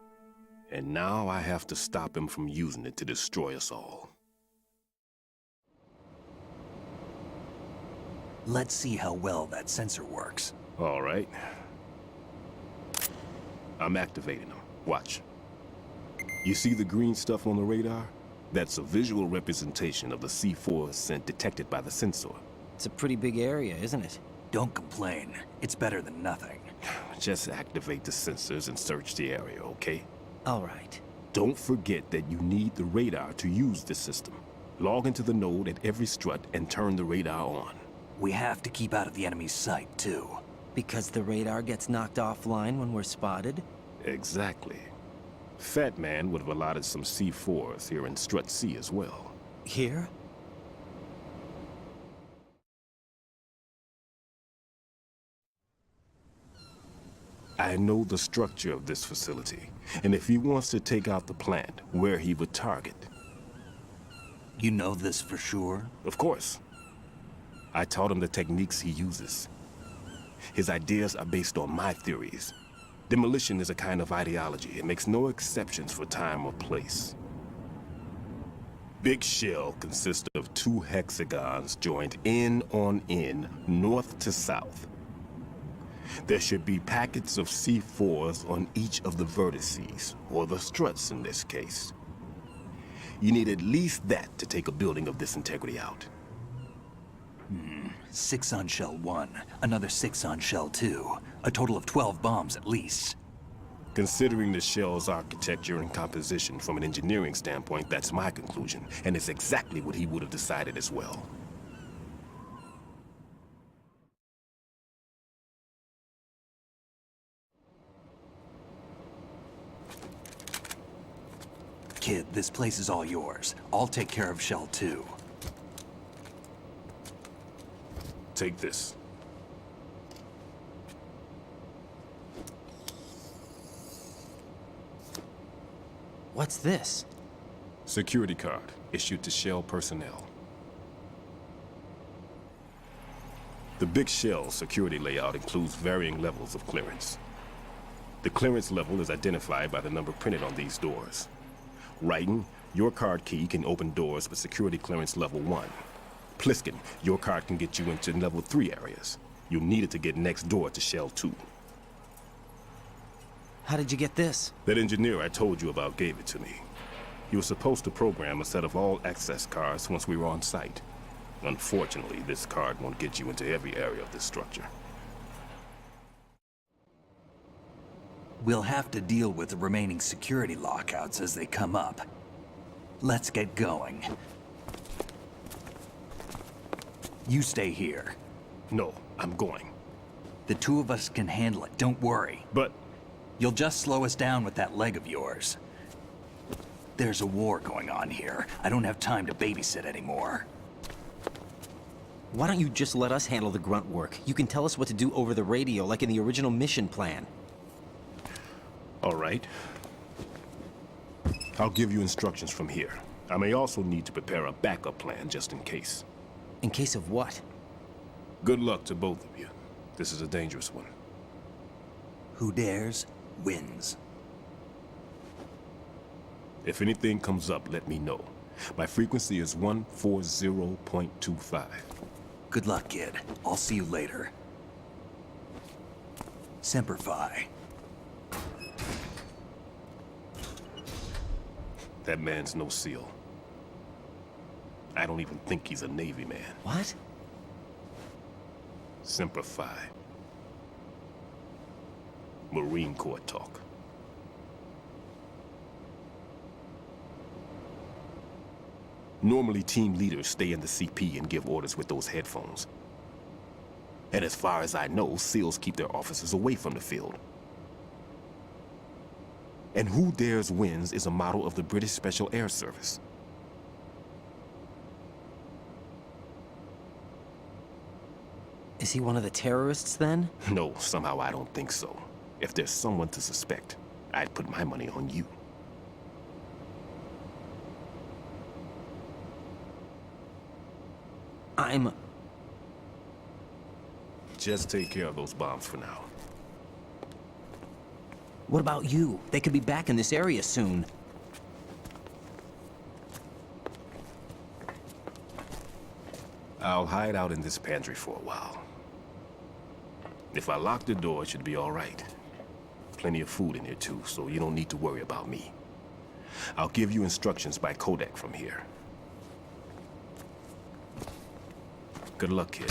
And now I have to stop him from using it to destroy us all. Let's see how well that sensor works. All right. I'm activating them. Watch. You see the green stuff on the radar? That's a visual representation of the C4 scent detected by the sensor. It's a pretty big area, isn't it? Don't complain. It's better than nothing. Just activate the sensors and search the area, okay? All right. Don't forget that you need the radar to use this system. Log into the node at every strut and turn the radar on. We have to keep out of the enemy's sight, too. Because the radar gets knocked offline when we're spotted? Exactly. Fat Man would have allotted some C4s here in Strut C as well. Here? I know the structure of this facility, and if he wants to take out the plant, where he would target. You know this for sure? Of course. I taught him the techniques he uses. His ideas are based on my theories. Demolition is a kind of ideology. It makes no exceptions for time or place. Big Shell consists of 2 hexagons joined end on end, north to south. There should be packets of C4s on each of the vertices, or the struts in this case. You need at least that to take a building of this integrity out. 6 on Shell 1, another 6 on Shell 2. A total of 12 bombs at least. Considering the shell's architecture and composition from an engineering standpoint, that's my conclusion, and it's exactly what he would have decided as well. Kid, this place is all yours. I'll take care of Shell 2. Take this. What's this? Security card, issued to Shell personnel. The Big Shell security layout includes varying levels of clearance. The clearance level is identified by the number printed on these doors. Raiden, your card key can open doors with security clearance level 1. Pliskin, your card can get you into level 3 areas. You'll need it to get next door to Shell 2. How did you get this? That engineer I told you about gave it to me. You were supposed to program a set of all access cards once we were on site. Unfortunately, this card won't get you into every area of this structure. We'll have to deal with the remaining security lockouts as they come up. Let's get going. You stay here. No, I'm going. The two of us can handle it, don't worry. But... You'll just slow us down with that leg of yours. There's a war going on here. I don't have time to babysit anymore. Why don't you just let us handle the grunt work? You can tell us what to do over the radio, like in the original mission plan. All right. I'll give you instructions from here. I may also need to prepare a backup plan just in case. In case of what? Good luck to both of you. This is a dangerous one. Who dares, wins. If anything comes up, let me know. My frequency is 140.25. Good luck, kid. I'll see you later. Semper Fi. That man's no SEAL. I don't even think he's a Navy man. What? Semper Fi. Marine Corps talk. Normally, team leaders stay in the CP and give orders with those headphones. And as far as I know, SEALs keep their officers away from the field. And who dares wins is a model of the British Special Air Service. Is he one of the terrorists, then? No, somehow I don't think so. If there's someone to suspect, I'd put my money on you. Just take care of those bombs for now. What about you? They could be back in this area soon. I'll hide out in this pantry for a while. If I lock the door, it should be all right. Plenty of food in here too, so you don't need to worry about me. I'll give you instructions by codec from here. Good luck, kid.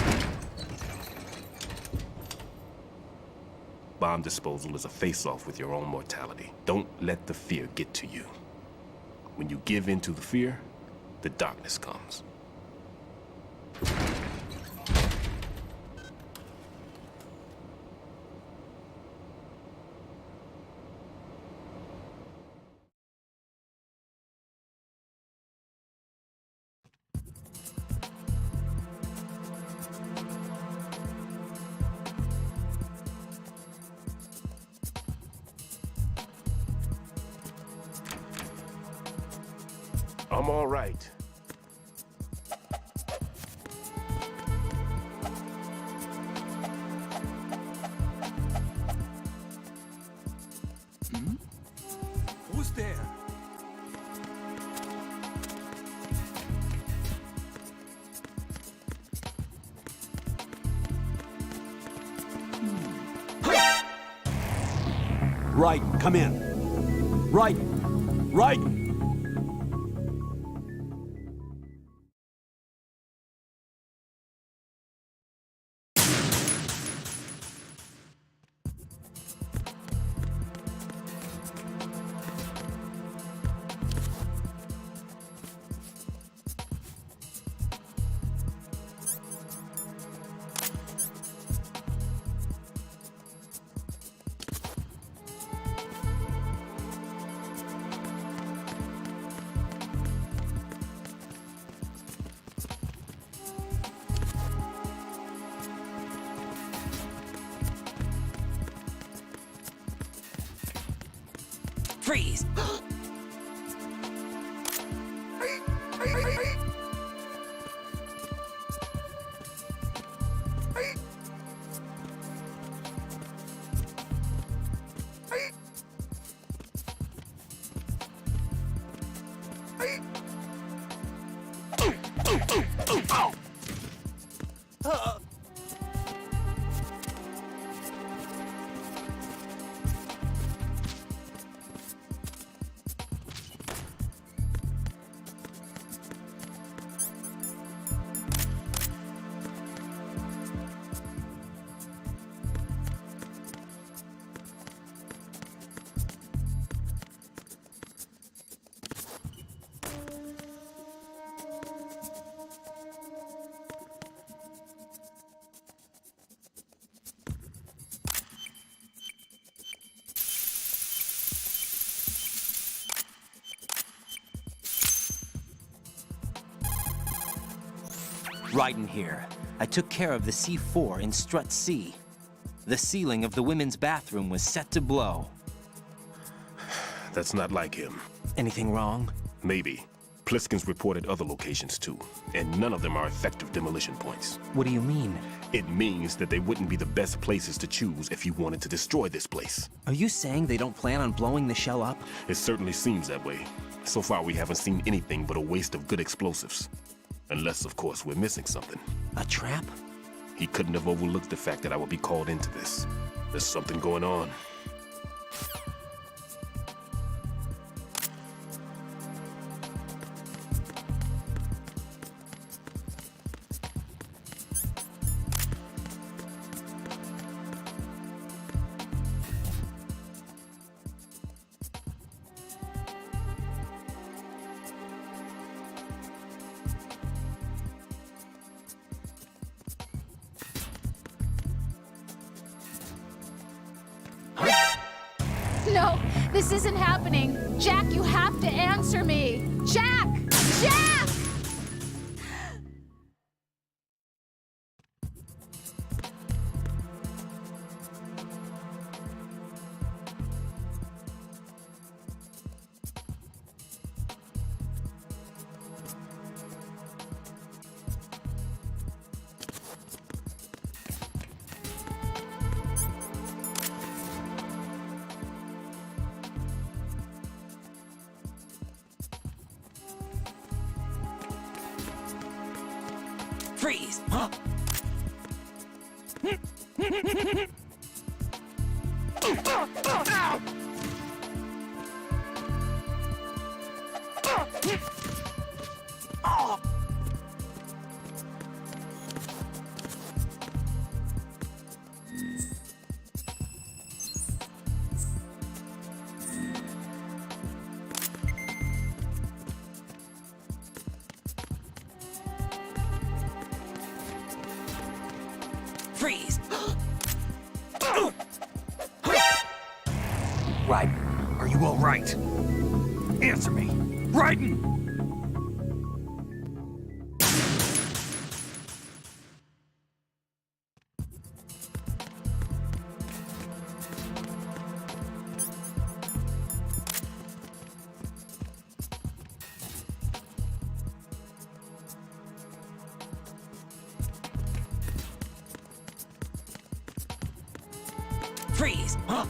Bomb disposal is a face-off with your own mortality. Don't let the fear get to you. When you give in to the fear, the darkness comes. I'm all right. Who's there? Right, come in. Right, right. Freeze! Raiden here. I took care of the C4 in Strut C. The ceiling of the women's bathroom was set to blow. That's not like him. Anything wrong? Maybe. Pliskin's reported other locations too, and none of them are effective demolition points. What do you mean? It means that they wouldn't be the best places to choose if you wanted to destroy this place. Are you saying they don't plan on blowing the shell up? It certainly seems that way. So far, we haven't seen anything but a waste of good explosives. Unless, of course, we're missing something. A trap? He couldn't have overlooked the fact that I would be called into this. There's something going on. No, this isn't happening. Jack, you have to answer me. Jack! Jack! Freeze! Huh? Freeze! Raiden, are you all right? Answer me. Raiden! Freeze! Huh?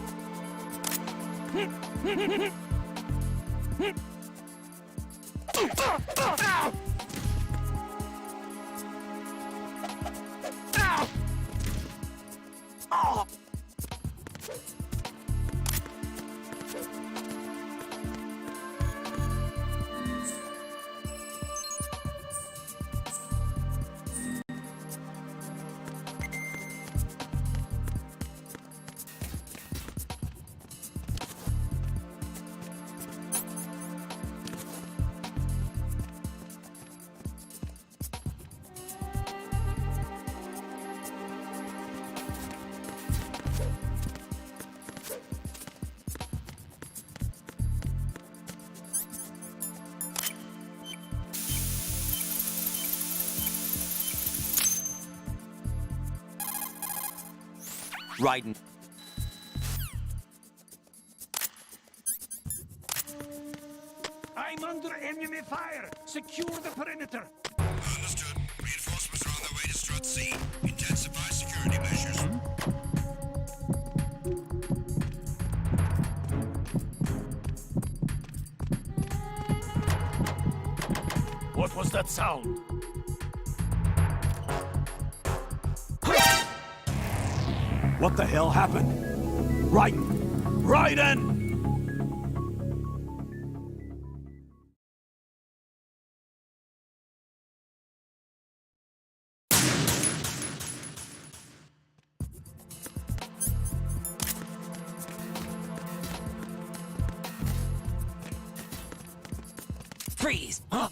Raiden. I'm under enemy fire. Secure the perimeter. Understood. Reinforcements are on their way to Strut C. Intensify security measures. What was that sound? What the hell happened? Raiden! Raiden! Freeze! Huh?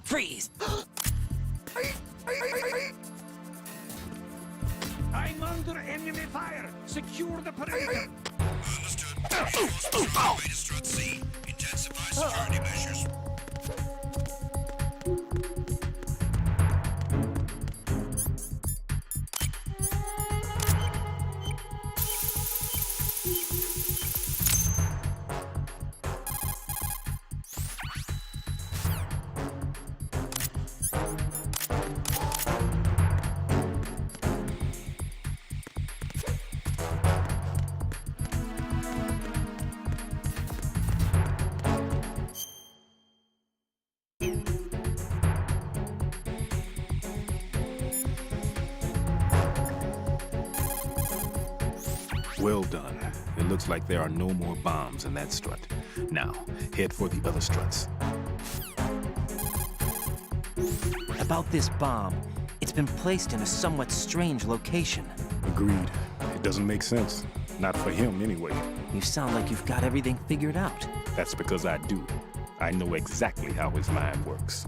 Freeze! I'm under enemy fire. Secure the perimeter. Understood. Reinforcements are on the way to Strut C. Intensify security measures. Well done. It looks like there are no more bombs in that strut. Now, head for the other struts. About this bomb, it's been placed in a somewhat strange location. Agreed. It doesn't make sense. Not for him, anyway. You sound like you've got everything figured out. That's because I do. I know exactly how his mind works.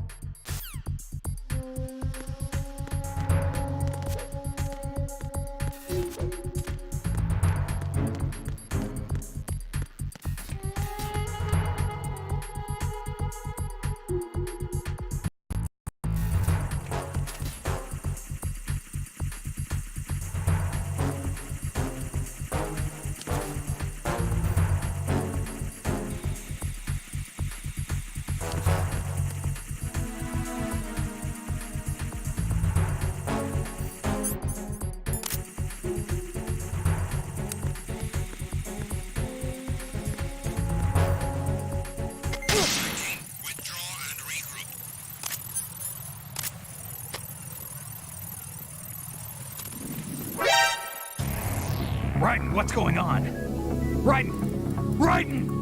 Raiden, what's going on? Raiden! Raiden!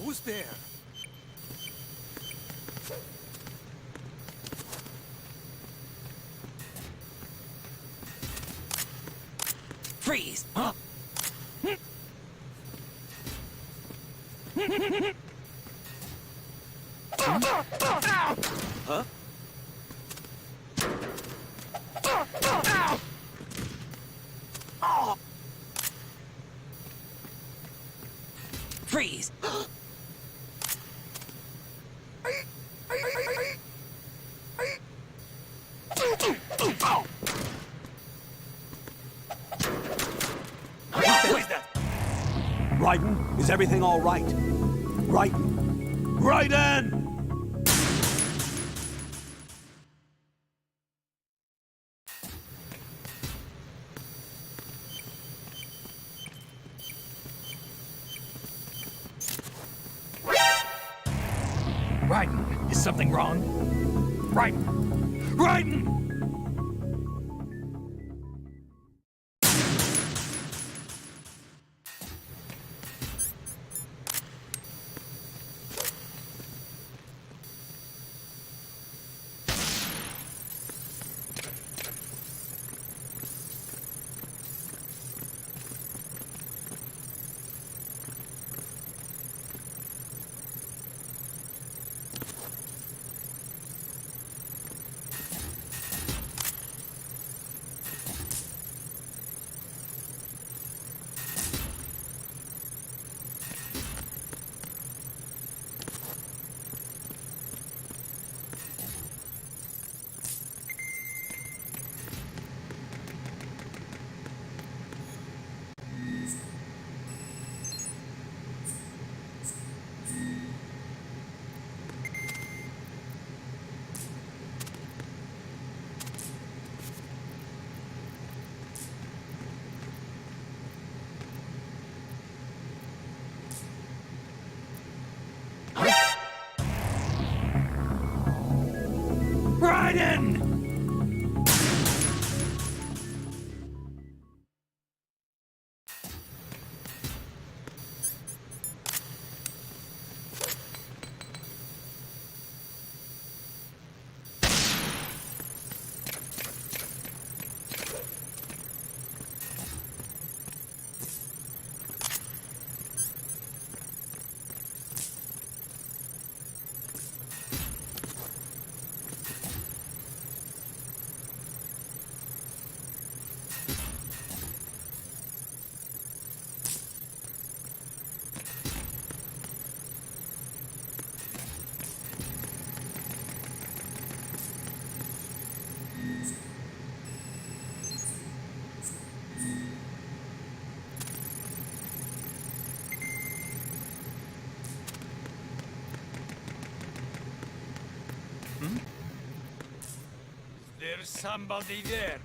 Who's there? Freeze! Huh? Huh? Freeze! Raiden, is everything all right? Raiden! Raiden! Raiden, is something wrong? Raiden! Raiden! in! There's somebody there.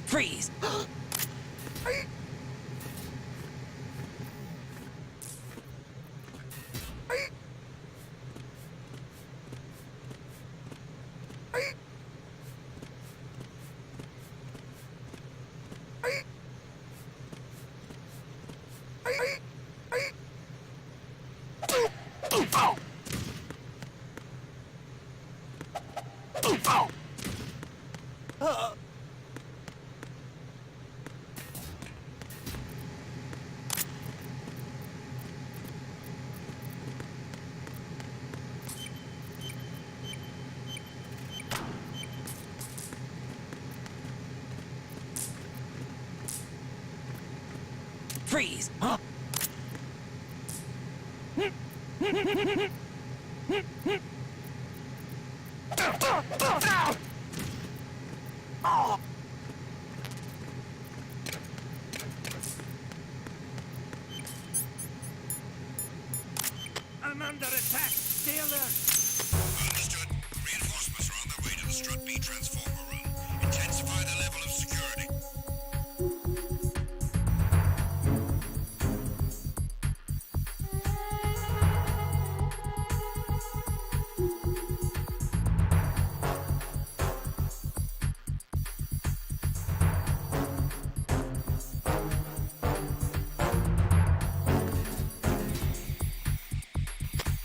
Freeze! Freeze! Huh? I'm under attack! Stay alert! Understood. Reinforcements are on their way to the Strut B transformer room. Intensify the level of security.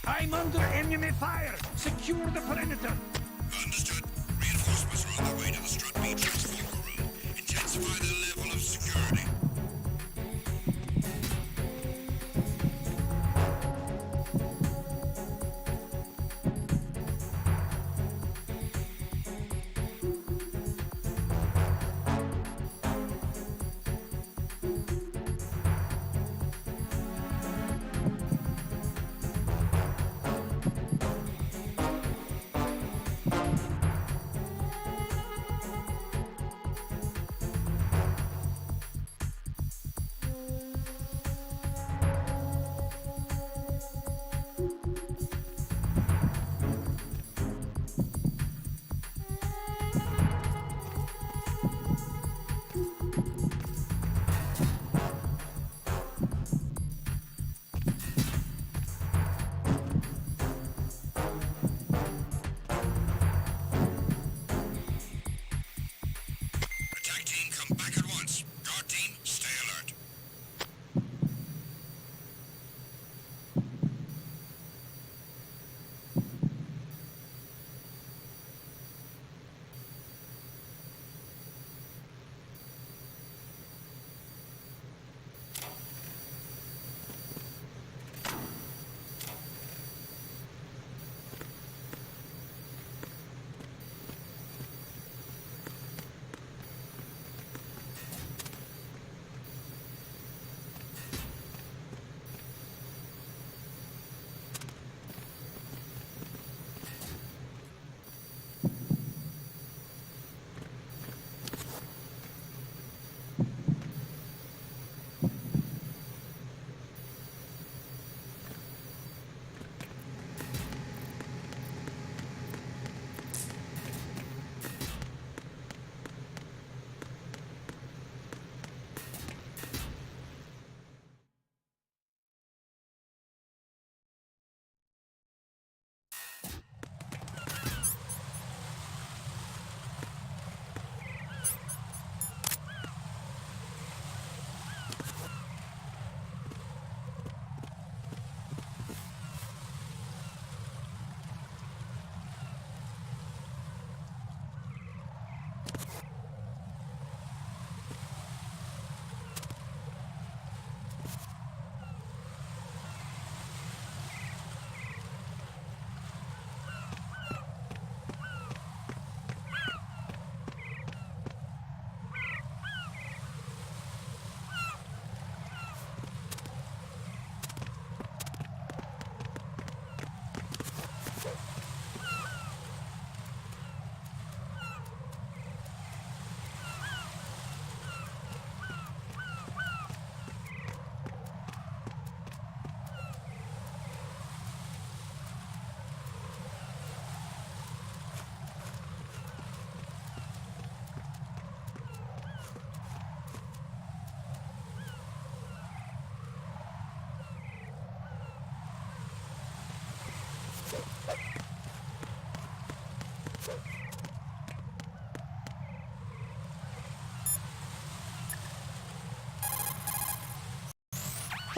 I'm under enemy fire! Secure the perimeter! Understood. Reinforcements are on their way to the Strut B transformer room. Intensify the level of security.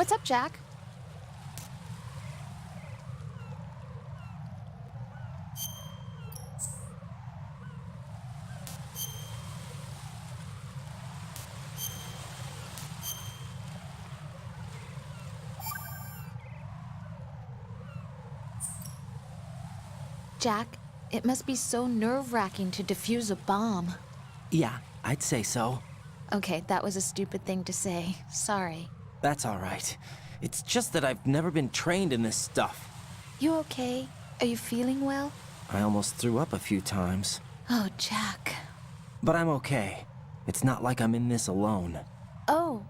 What's up, Jack? Jack, it must be so nerve-wracking to defuse a bomb. Yeah, I'd say so. Okay, that was a stupid thing to say. Sorry. That's all right. It's just that I've never been trained in this stuff. You okay? Are you feeling well? I almost threw up a few times. Oh, Jack. But I'm okay. It's not like I'm in this alone. Oh,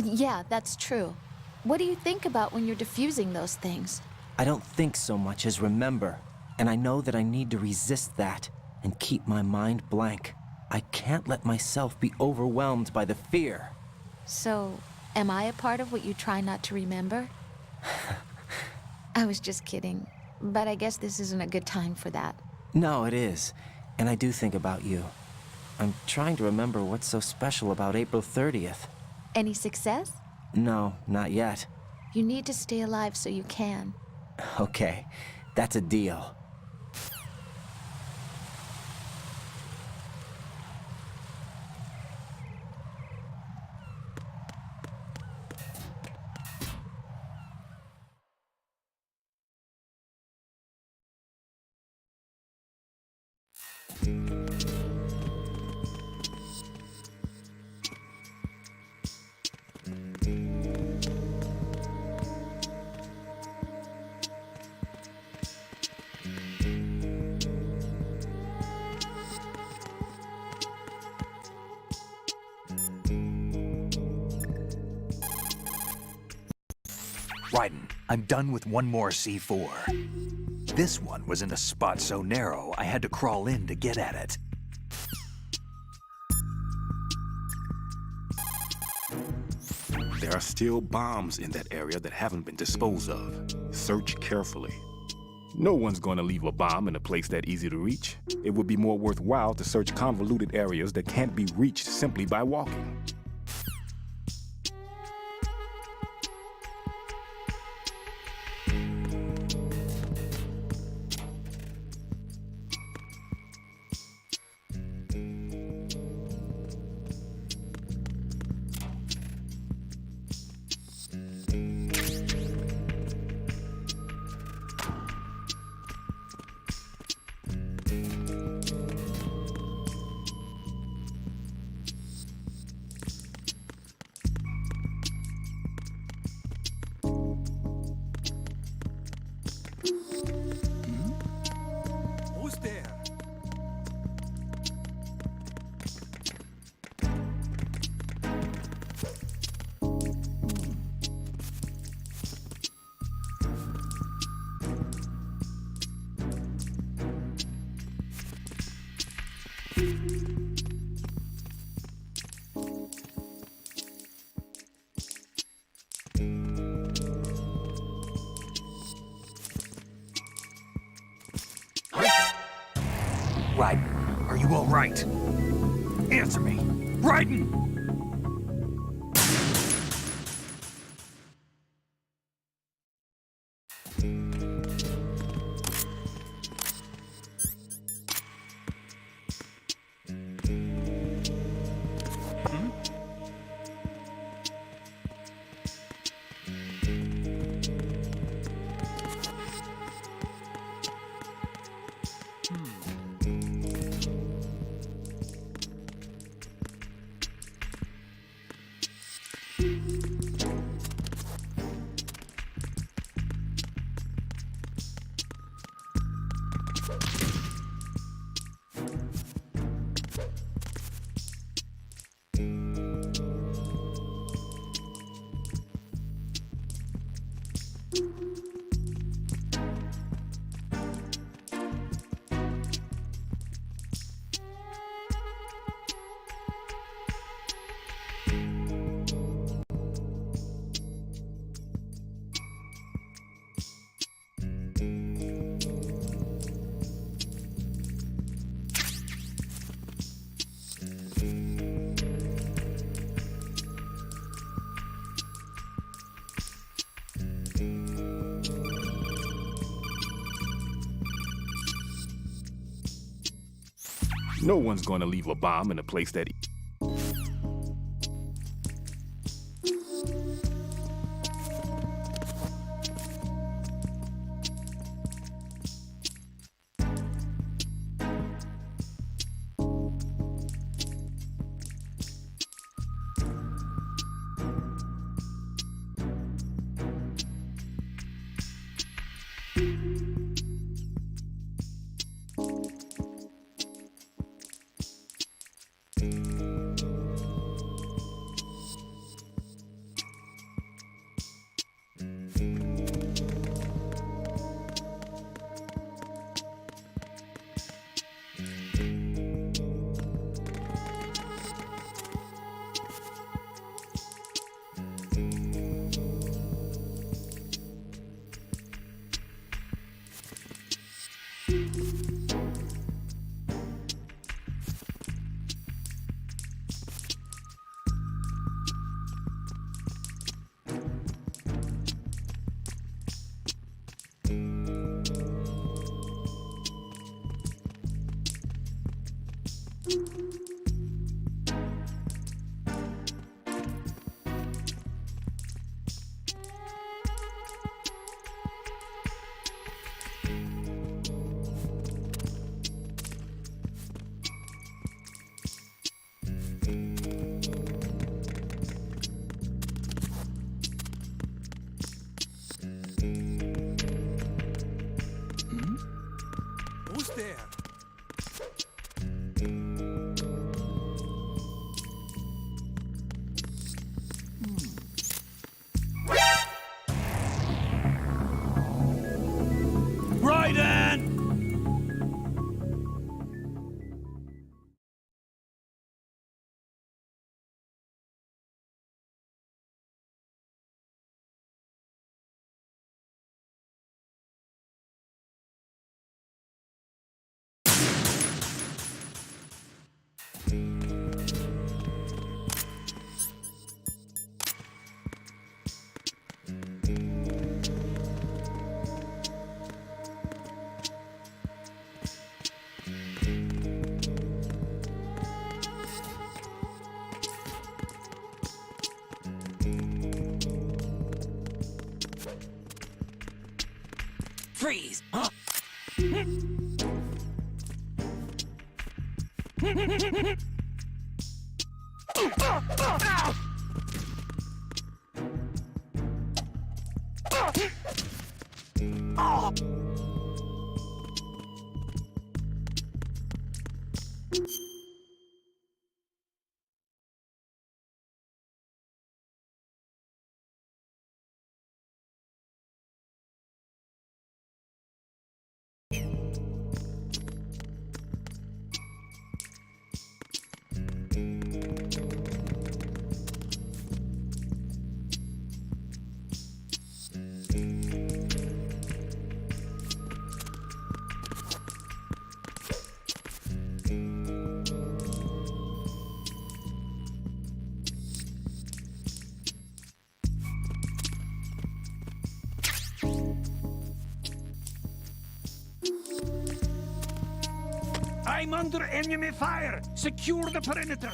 yeah, that's true. What do you think about when you're defusing those things? I don't think so much as remember. And I know that I need to resist that and keep my mind blank. I can't let myself be overwhelmed by the fear. So, am I a part of what you try not to remember? I was just kidding. But I guess this isn't a good time for that. No, it is. And I do think about you. I'm trying to remember what's so special about April 30th. Any success? No, not yet. You need to stay alive so you can. Okay, that's a deal. Raiden, I'm done with one more C4. This one was in a spot so narrow, I had to crawl in to get at it. There are still bombs in that area that haven't been disposed of. Search carefully. No one's going to leave a bomb in a place that easy to reach. It would be more worthwhile to search convoluted areas that can't be reached simply by walking. Who's there? Raiden, are you all right? Answer me. Raiden! No one's gonna leave a bomb in a place that... Who's there? Raiden! Freeze! Huh? I'm under enemy fire! Secure the perimeter!